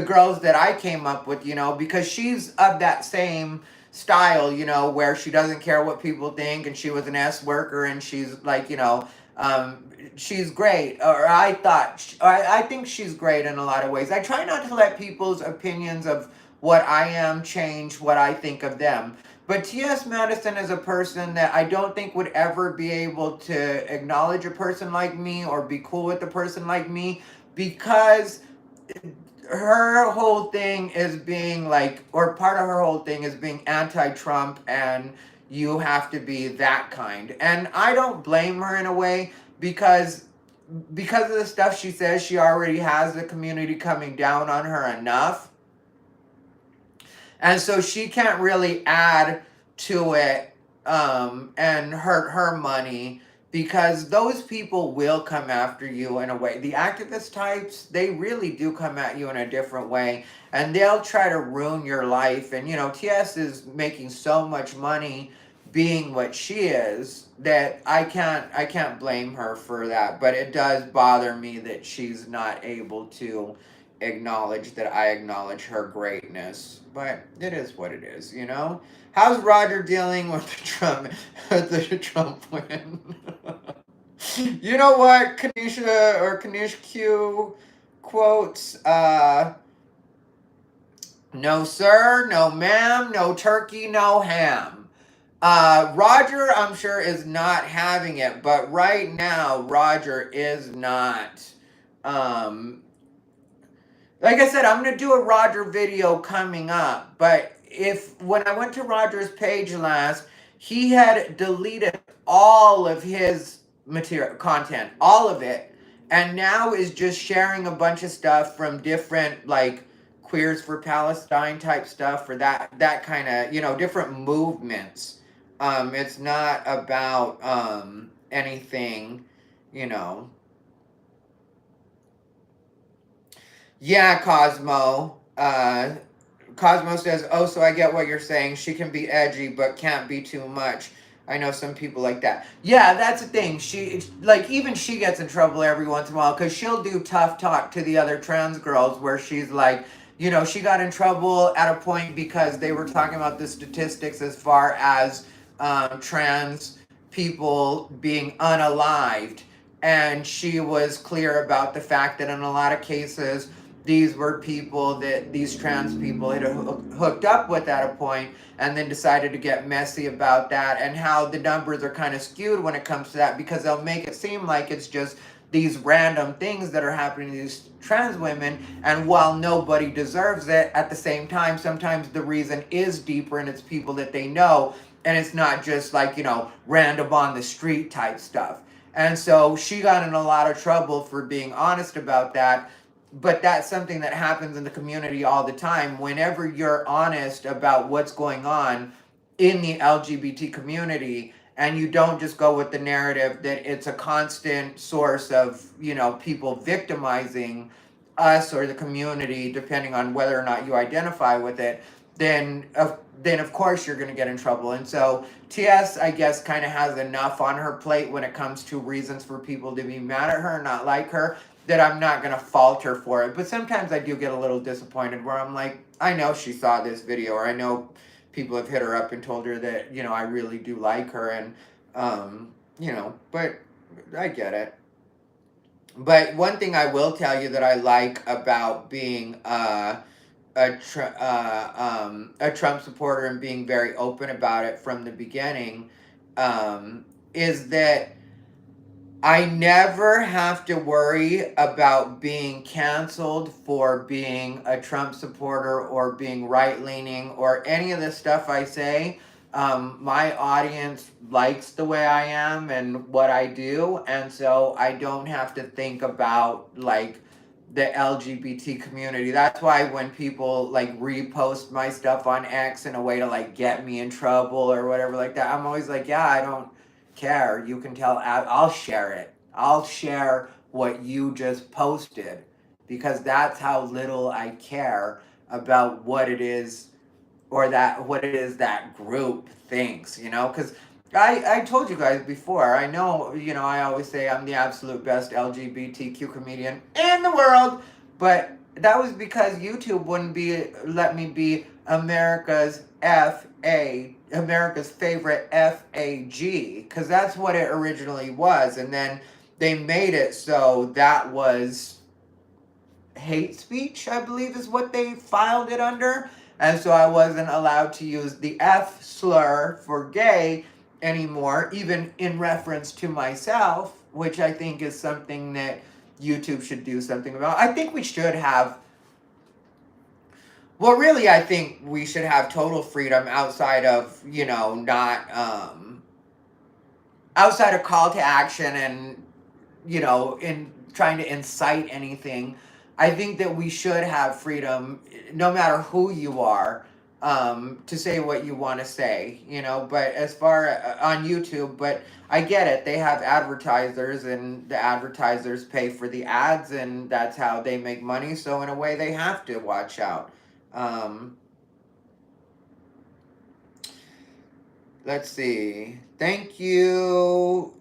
girls that I came up with, you know, because she's of that same style, you know, where she doesn't care what people think, and she was an S worker, and she's like, you know, she's great, or I think she's great in a lot of ways. I try not to let people's opinions of what I am change what I think of them. But T.S. Madison is a person that I don't think would ever be able to acknowledge a person like me or be cool with a person like me, because her whole thing is being like, or part of her whole thing is being anti-Trump, and you have to be that kind. And I don't blame her in a way, because of the stuff she says, she already has the community coming down on her enough. And so she can't really add to it and hurt her money, because those people will come after you in a way. The activist types, they really do come at you in a different way, and they'll try to ruin your life. And you know, TS is making so much money being what she is that I can't blame her for that. But it does bother me that she's not able to acknowledge that I acknowledge her greatness. But it is what it is, you know? How's Roger dealing with the Trump win? You know what Kanisha or Kanish Q quotes? No sir, no ma'am, no turkey, no ham. Roger, I'm sure, is not having it, but right now Roger is not. Um, like I said, I'm gonna do a Roger video coming up, but if when I went to Roger's page last, he had deleted all of his material content, all of it, and now is just sharing a bunch of stuff from different, like, Queers for Palestine type stuff, for that kind of, you know, different movements. It's not about anything, you know. Yeah, Cosmo. Cosmo says, "Oh, so I get what you're saying. She can be edgy, but can't be too much." I know some people like that. Yeah, that's the thing. She, like, even she gets in trouble every once in a while because she'll do tough talk to the other trans girls, where she's like, you know, she got in trouble at a point because they were talking about the statistics as far as trans people being unalived, and she was clear about the fact that in a lot of cases these were people that these trans people had hooked up with at a point and then decided to get messy about that, and how the numbers are kind of skewed when it comes to that, because they'll make it seem like it's just these random things that are happening to these trans women, and while nobody deserves it, at the same time sometimes the reason is deeper and it's people that they know, and it's not just like, random on the street type stuff. And so she got in a lot of trouble for being honest about that. But that's something that happens in the community all the time. Whenever you're honest about what's going on in the LGBT community, and you don't just go with the narrative that it's a constant source of, people victimizing us or the community, depending on whether or not you identify with it, then of course you're going to get in trouble. And so TS, I guess, kind of has enough on her plate when it comes to reasons for people to be mad at her and not like her, that I'm not going to fault her for it. But sometimes I do get a little disappointed where I'm like, I know she saw this video, or I know people have hit her up and told her that, I really do like her, and, but I get it. But one thing I will tell you that I like about being a Trump supporter and being very open about it from the beginning, is that I never have to worry about being canceled for being a Trump supporter or being right-leaning or any of the stuff I say. My audience likes the way I am and what I do, and so I don't have to think about like the LGBT community. That's why when people like repost my stuff on X in a way to like get me in trouble or whatever like that, I'm always like, yeah, I don't care. You can tell, I'll share it. I'll share what you just posted, because that's how little I care about what it is, or that what it is that group thinks, because I told you guys before, I know, I always say I'm the absolute best LGBTQ comedian in the world, but that was because YouTube wouldn't let me be America's favorite FAG, because that's what it originally was, and then they made it so that was hate speech, I believe is what they filed it under, and so I wasn't allowed to use the F slur for gay anymore, even in reference to myself, which I think is something that YouTube should do something about. I think we should have, well, really, I think we should have total freedom outside of, outside of call to action and, in trying to incite anything. I think that we should have freedom, no matter who you are, to say what you want to say, but as far on YouTube, but I get it. They have advertisers, and the advertisers pay for the ads, and that's how they make money. So in a way, they have to watch out. Let's see. Thank you,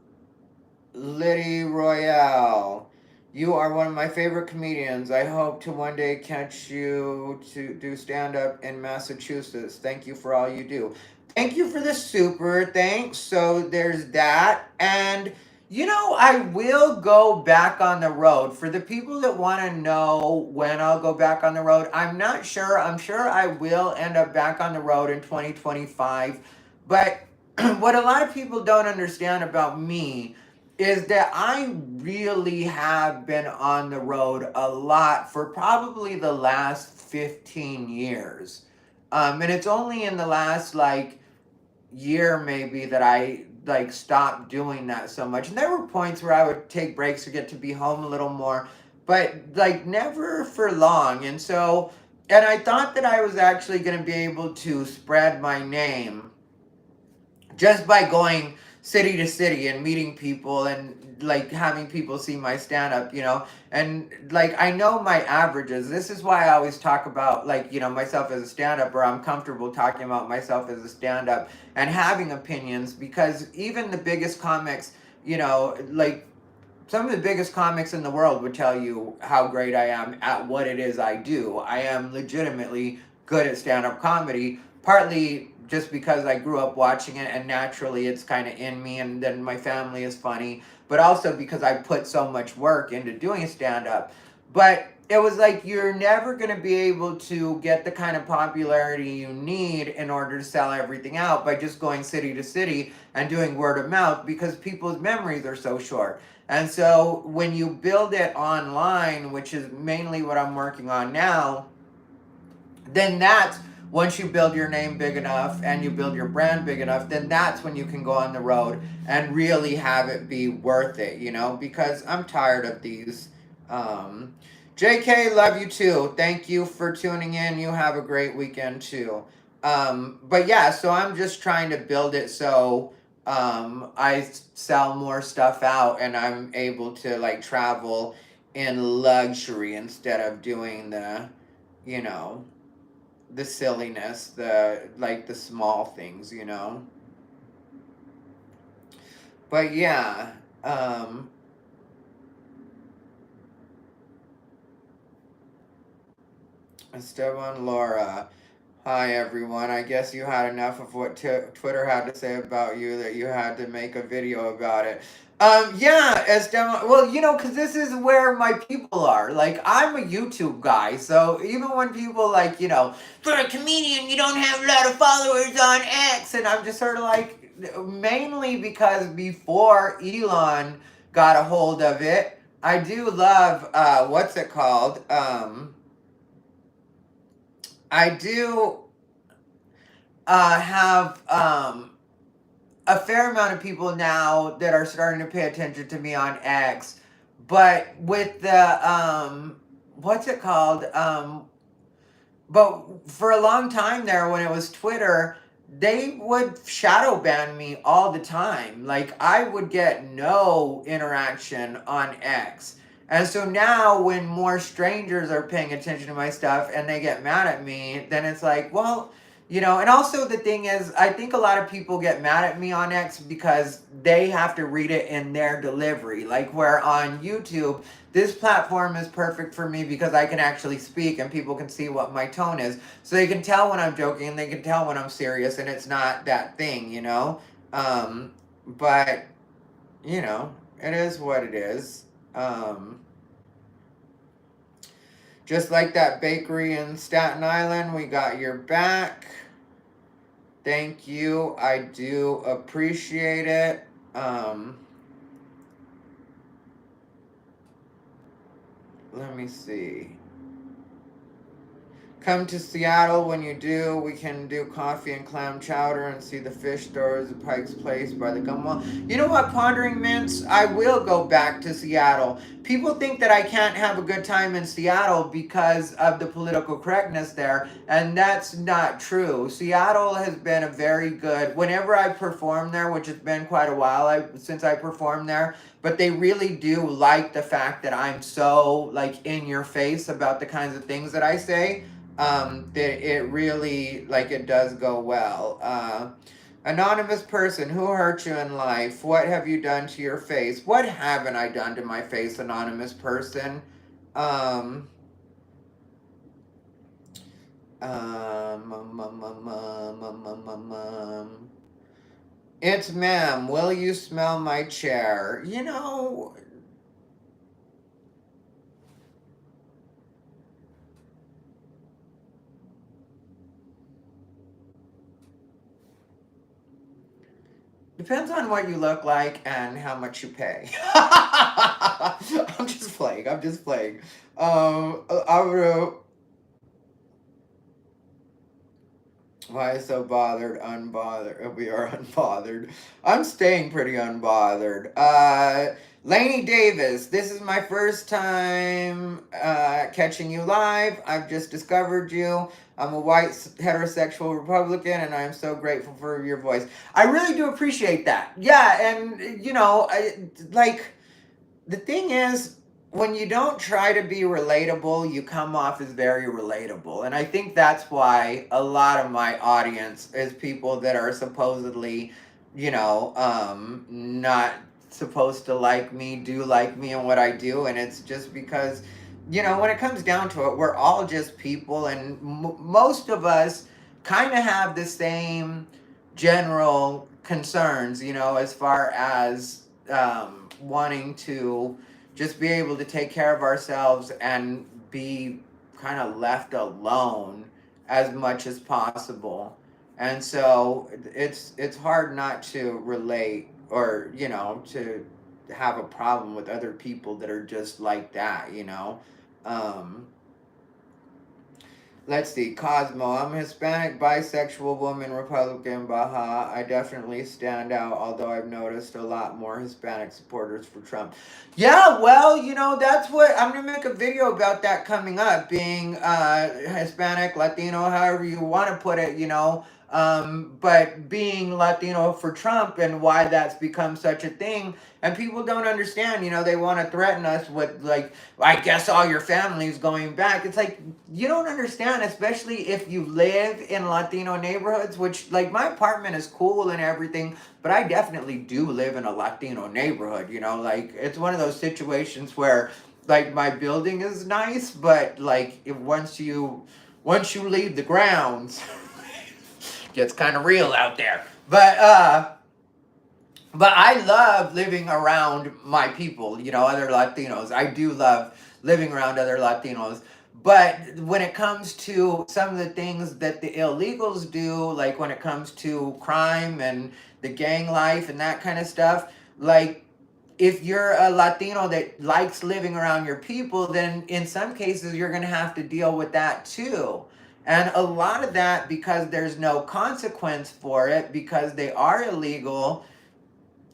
Liddy Royale. You are one of my favorite comedians. I hope to one day catch you to do stand-up in Massachusetts. Thank you for all you do. Thank you for the super thanks. So there's that. And, I will go back on the road. For the people that want to know when I'll go back on the road, I'm not sure. I'm sure I will end up back on the road in 2025. But what a lot of people don't understand about me is that I really have been on the road a lot for probably the last 15 years. And it's only in the last year maybe that I stopped doing that so much. And there were points where I would take breaks to get to be home a little more, but never for long. And so, and I thought that I was actually going to be able to spread my name just by going city to city and meeting people and having people see my stand up, and I know my averages. This is why I always talk about myself as a stand up, or I'm comfortable talking about myself as a stand up and having opinions, because even the biggest comics, some of the biggest comics in the world would tell you how great I am at what it is I do. I am legitimately good at stand up comedy, partly just because I grew up watching it and naturally it's kind of in me, and then my family is funny, but also because I put so much work into doing stand-up. But it was like you're never going to be able to get the kind of popularity you need in order to sell everything out by just going city to city and doing word of mouth, because people's memories are so short. And so when you build it online, which is mainly what I'm working on now, then that's once you build your name big enough and you build your brand big enough, then that's when you can go on the road and really have it be worth it, you know, because I'm tired of these. um JK, love you too. Thank you for tuning in. You have a great weekend too. But yeah, so I'm just trying to build it so I sell more stuff out and I'm able to like travel in luxury instead of doing the, you know, the silliness, the like the small things, you know. But yeah, Esteban Laura. Hi everyone. I guess you had enough of what Twitter had to say about you that you had to make a video about it. Yeah, Esteban. Well, you know, because this is where my people are. Like, I'm a YouTube guy, so even when people like, you know, for a comedian, you don't have a lot of followers on X, and I'm just sort of like, mainly because before Elon got a hold of it, I do love what's it called? I do have a fair amount of people now that are starting to pay attention to me on X, but with the what's it called? But for a long time there, when it was Twitter, they would shadow ban me all the time. Like, I would get no interaction on X. And so now when more strangers are paying attention to my stuff and they get mad at me, then it's like, well, you know, and also the thing is, I think a lot of people get mad at me on X because they have to read it in their delivery. Like, where on YouTube, this platform is perfect for me because I can actually speak and people can see what my tone is. So they can tell when I'm joking and they can tell when I'm serious and it's not that thing, you know? But, you know, it is what it is. Just like that bakery in Staten Island, we got your back. Thank you. I do appreciate it. Let me see. Come to Seattle. When you do, we can do coffee and clam chowder and see the fish stores at Pike's Place by the gum wall. You know what, Pondering Mints? I will go back to Seattle. People think that I can't have a good time in Seattle because of the political correctness there, and that's not true. Seattle has been a very good, whenever I perform there, which has been quite a while since I performed there, but they really do like the fact that I'm so like in your face about the kinds of things that I say. That it really, like, it does go well. Anonymous person, who hurt you in life? What have you done to your face? What haven't I done to my face, anonymous person? Um, um, um, um, um, It's ma'am, will you smell my chair? You know, depends on what you look like and how much you pay. I'm just playing. I'm just playing. I wrote, why so bothered? Unbothered. We are unbothered. I'm staying pretty unbothered. Lainey Davis, this is my first time catching you live. I've just discovered you. I'm a white heterosexual Republican, and I'm so grateful for your voice. I really do appreciate that. Yeah, and you know, like, the thing is, when you don't try to be relatable, you come off as very relatable. And I think that's why a lot of my audience is people that are supposedly, you know, not supposed to like me, do like me and what I do. And it's just because, you know, when it comes down to it, we're all just people. And most of us kind of have the same general concerns, you know, as far as wanting to just be able to take care of ourselves and be kind of left alone as much as possible. And so it's hard not to relate, or to have a problem with other people that are just like that. um Let's see, Cosmo. I'm a Hispanic, bisexual woman, Republican, Baja. I definitely stand out, although I've noticed a lot more Hispanic supporters for Trump. Yeah, well, that's what I'm gonna make a video about that coming up. Being Hispanic, Latino, however you want to put it. But being Latino for Trump and why that's become such a thing, and people don't understand. They want to threaten us with, like, I guess all your family's going back. It's like, you don't understand, especially if you live in Latino neighborhoods, which, like, my apartment is cool and everything, but I definitely do live in a Latino neighborhood. Like, it's one of those situations where, like, my building is nice, but, like, once you leave the grounds, gets kind of real out there. But I love living around my people, other Latinos. I do love living around other Latinos. But when it comes to some of the things that the illegals do, like when it comes to crime and the gang life and that kind of stuff, like, if you're a Latino that likes living around your people, then in some cases you're going to have to deal with that too. And a lot of that, because there's no consequence for it, because they are illegal,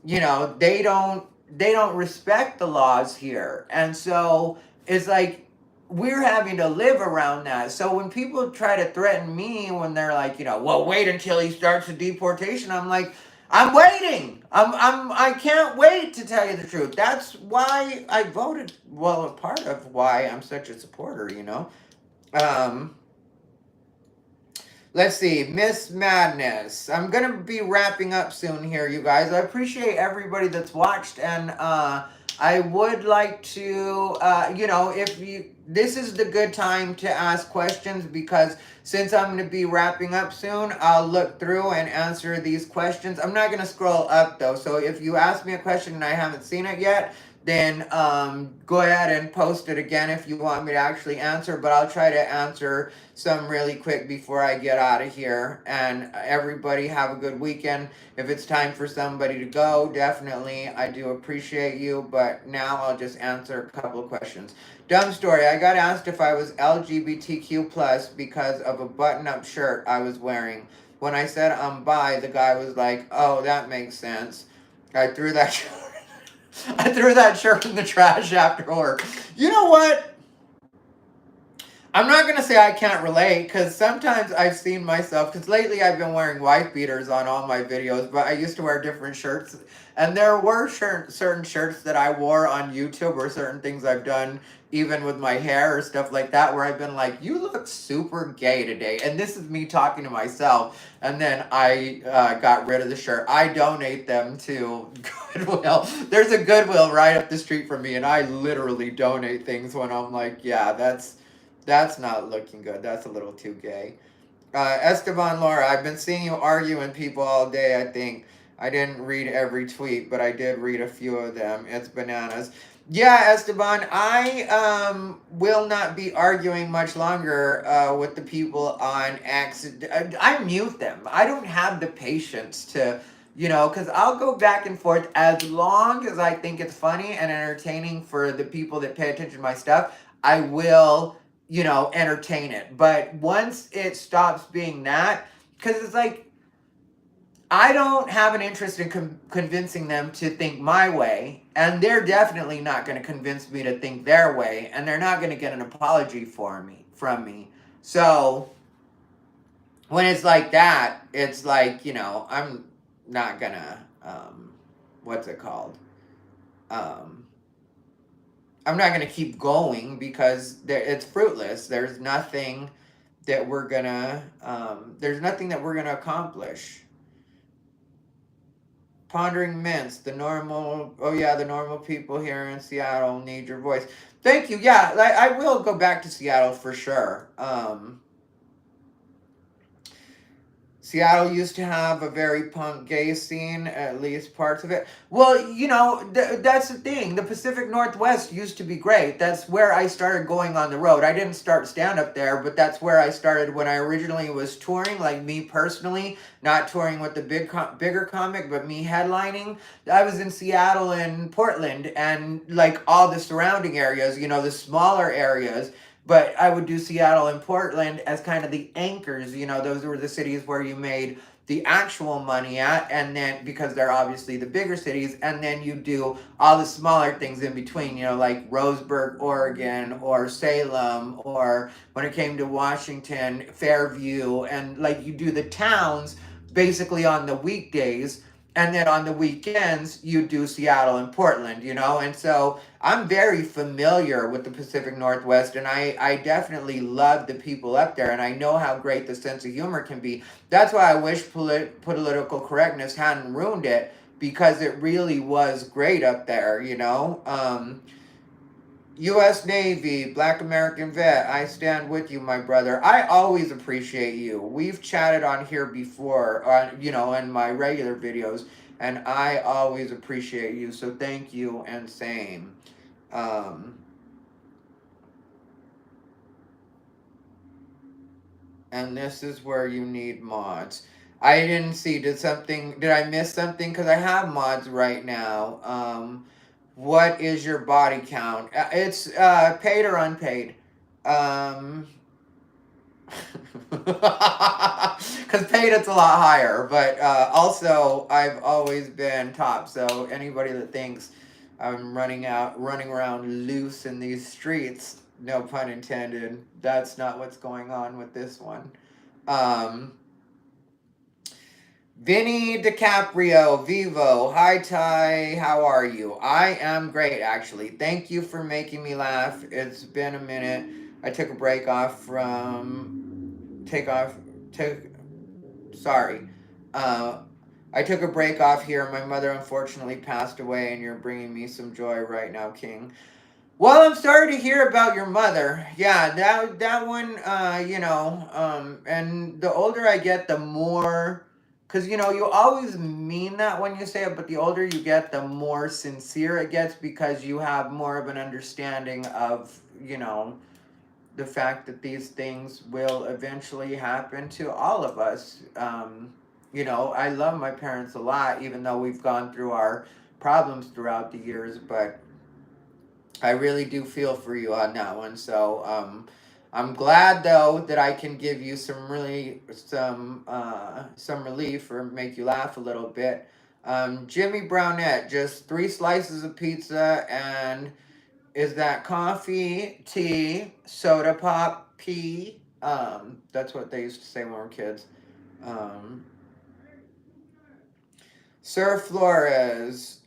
they don't respect the laws here. And so it's like we're having to live around that. So when people try to threaten me, when they're like, well, wait until he starts the deportation, I'm like, I'm waiting. I can't wait, to tell you the truth. That's why I voted. Well, a part of why I'm such a supporter. Um, Let's see, Miss Madness. I'm gonna be wrapping up soon here, you guys. I appreciate everybody that's watched, and I would like to, if you, this is the good time to ask questions, because since I'm gonna be wrapping up soon, I'll look through and answer these questions. I'm not gonna scroll up though, so if you ask me a question and I haven't seen it yet, then go ahead and post it again if you want me to actually answer, but I'll try to answer some really quick before I get out of here. And everybody have a good weekend. If it's time for somebody to go, definitely, I do appreciate you, but now I'll just answer a couple of questions. Dumb story, I got asked if I was LGBTQ plus because of a button-up shirt I was wearing. When I said I'm bi, the guy was like, oh, that makes sense. I threw that shirt in the trash after work. You know what? I'm not going to say I can't relate, because sometimes I've seen myself, because lately I've been wearing wife beaters on all my videos, but I used to wear different shirts. And there were certain shirts that I wore on YouTube, or certain things I've done, even with my hair or stuff like that, where I've been like, you look super gay today. And this is me talking to myself. And then I got rid of the shirt. I donate them to Goodwill. There's a Goodwill right up the street from me, and I literally donate things when I'm like, yeah, that's not looking good. That's a little too gay. Esteban Laura, I've been seeing you arguing people all day, I think. I didn't read every tweet, but I did read a few of them. It's bananas. Yeah, Esteban, I will not be arguing much longer with the people on X. I mute them. I don't have the patience to, because I'll go back and forth as long as I think it's funny and entertaining for the people that pay attention to my stuff. I will entertain it. But once it stops being that, because it's like, I don't have an interest in convincing them to think my way, and they're definitely not going to convince me to think their way, and they're not going to get an apology from me. So when it's like that, it's like, I'm not gonna, what's it called? I'm not going to keep going, because it's fruitless. There's nothing that we're going to accomplish. Pondering Mints, the normal people here in Seattle need your voice. Thank you. Yeah, I will go back to Seattle for sure. Seattle used to have a very punk gay scene, at least parts of it. Well, you know, that's the thing. The Pacific Northwest used to be great. That's where I started going on the road. I didn't start stand up there, but that's where I started when I originally was touring, like me personally, not touring with the bigger comic, but me headlining. I was in Seattle and Portland and like all the surrounding areas, you know, the smaller areas, but I would do Seattle and Portland as kind of the anchors. You know, those were the cities where you made the actual money at, and then because they're obviously the bigger cities, and then you do all the smaller things in between, you know, like Roseburg, Oregon, or Salem, or when it came to Washington, Fairview, and like you do the towns basically on the weekdays, and then on the weekends you do Seattle and Portland, you know, and so I'm very familiar with the Pacific Northwest, and I definitely love the people up there, and I know how great the sense of humor can be. That's why I wish political correctness hadn't ruined it, because it really was great up there, you know. U.S. Navy, Black American vet, I stand with you, my brother. I always appreciate you. We've chatted on here before, you know, in my regular videos, and I always appreciate you. So thank you, and same. Um, and this is where you need mods. I didn't see. Did I miss something? Because I have mods right now. What is your body count? It's paid or unpaid. Um, because paid it's a lot higher, but also I've always been top. So anybody that thinks I'm running around loose in these streets, no pun intended, that's not what's going on with this one. Um, Vinny DiCaprio, Vivo, hi Ty, how are you? I am great actually. Thank you for making me laugh. It's been a minute. I took a break off from take off took sorry. Uh I took a break off here. My mother unfortunately passed away, and you're bringing me some joy right now, King. Well, I'm sorry to hear about your mother. Yeah, that one, you know, and the older I get, the more, because you know, you always mean that when you say it, but the older you get, the more sincere it gets, because you have more of an understanding of, you know, the fact that these things will eventually happen to all of us. You know, I love my parents a lot, even though we've gone through our problems throughout the years, but I really do feel for you on that one. So I'm glad though that I can give you some relief or make you laugh a little bit. Jimmy Brownette, just 3 slices of pizza, and is that coffee, tea, soda pop, pee? That's what they used to say when we were kids. Um, Sir Flores,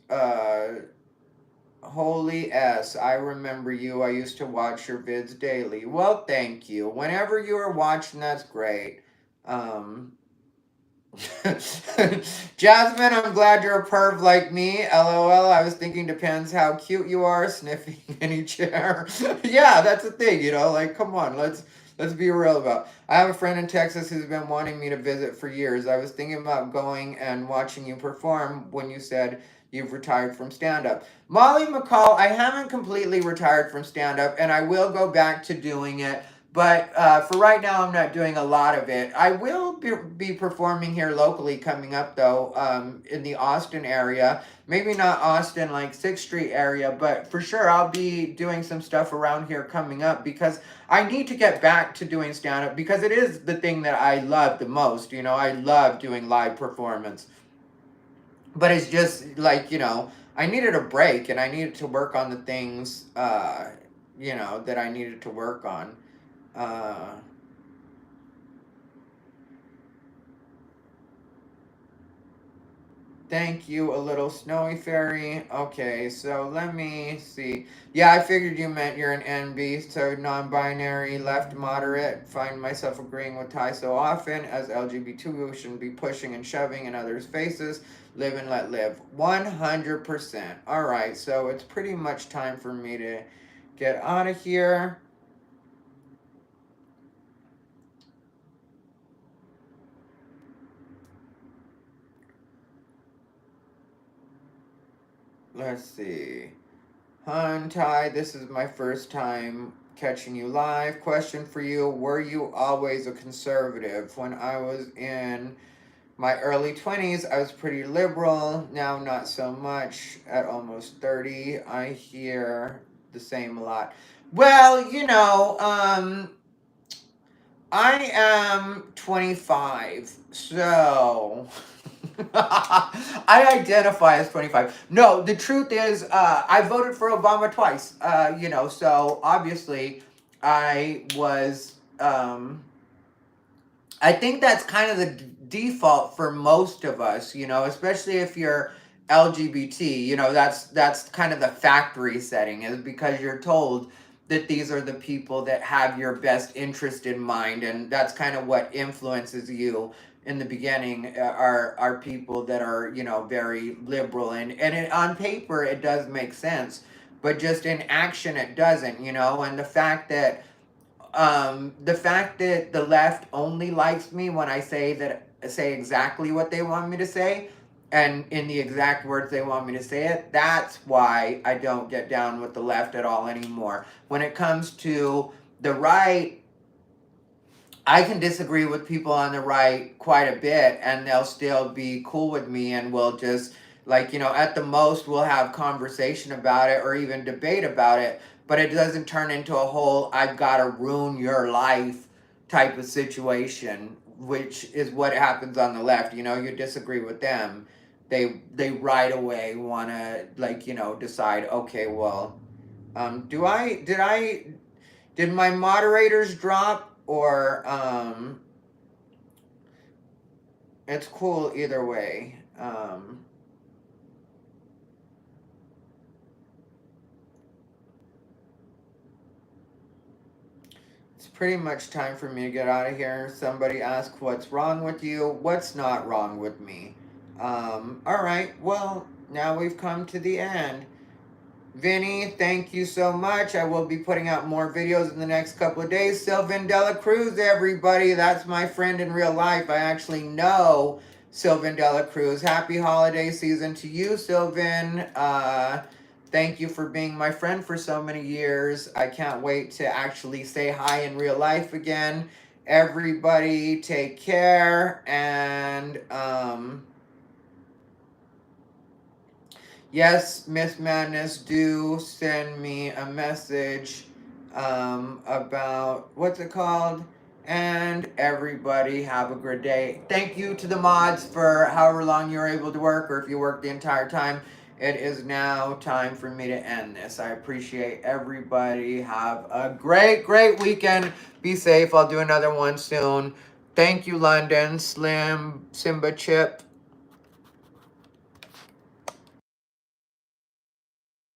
Holy S, I remember you. I used to watch your vids daily. Well, thank you. Whenever you are watching, that's great. Um, Jasmine, I'm glad you're a perv like me. LOL. I was thinking depends how cute you are, sniffing any chair. Yeah, that's the thing, you know. Like, come on, let's be real about. I have a friend in Texas who's been wanting me to visit for years. I was thinking about going and watching you perform when you said you've retired from stand up. Molly McCall, I haven't completely retired from stand up, and I will go back to doing it. But for right now, I'm not doing a lot of it. I will be performing here locally coming up, though, in the Austin area. Maybe not Austin, like 6th Street area, but for sure I'll be doing some stuff around here coming up, because I need to get back to doing stand up, because it is the thing that I love the most. You know, I love doing live performance. But it's just like, you know, I needed a break, and I needed to work on the things, you know, that I needed to work on. Uh, Thank you, a little snowy fairy. Okay, so let me see. Yeah, I figured you meant you're an NB, so non-binary, left moderate. Find myself agreeing with Ty so often, as LGBT shouldn't be pushing and shoving in others' faces. Live and let live. 100%. All right, so it's pretty much time for me to get out of here. Let's see. Hun Tai, this is my first time catching you live. Question for you: were you always a conservative? When I was in my early 20s, I was pretty liberal. Now, not so much. At almost 30, I hear the same a lot. Well, I am 25, so I identify as 25. No, the truth is, I voted for Obama twice. So obviously, I was. I think that's kind of the default for most of us. Especially if you're LGBT. That's kind of the factory setting, is because you're told that these are the people that have your best interest in mind, and that's kind of what influences you in the beginning. Are people that are very liberal, and on paper it does make sense, but just in action it doesn't. And the fact that the left only likes me when I say exactly what they want me to say, and in the exact words they want me to say it. That's why I don't get down with the left at all anymore. When it comes to the right, I can disagree with people on the right quite a bit, and they'll still be cool with me, and we'll just, like, at the most we'll have conversation about it or even debate about it, but it doesn't turn into a whole "I've got to ruin your life" type of situation, which is what happens on the left. You disagree with them, they right away want to, like, decide, okay, well, did my moderators drop, or it's cool either way. It's pretty much time for me to get out of here. Somebody asked, what's wrong with you? What's not wrong with me? All right, well, now we've come to the end. Vinny, thank you so much. I will be putting out more videos in the next couple of days. Sylvan Dela Cruz, everybody. That's my friend in real life. I actually know Sylvan Dela Cruz. Happy holiday season to you, Sylvan. Thank you for being my friend for so many years. I can't wait to actually say hi in real life again. Everybody, take care. And, yes, Miss Madness, do send me a message about what's it called. And everybody, have a good day. Thank you to the mods for however long you were able to work, or if you worked the entire time. It is now time for me to end this. I appreciate everybody. Have a great, great weekend. Be safe. I'll do another one soon. Thank you, London, Slim, Simba Chip.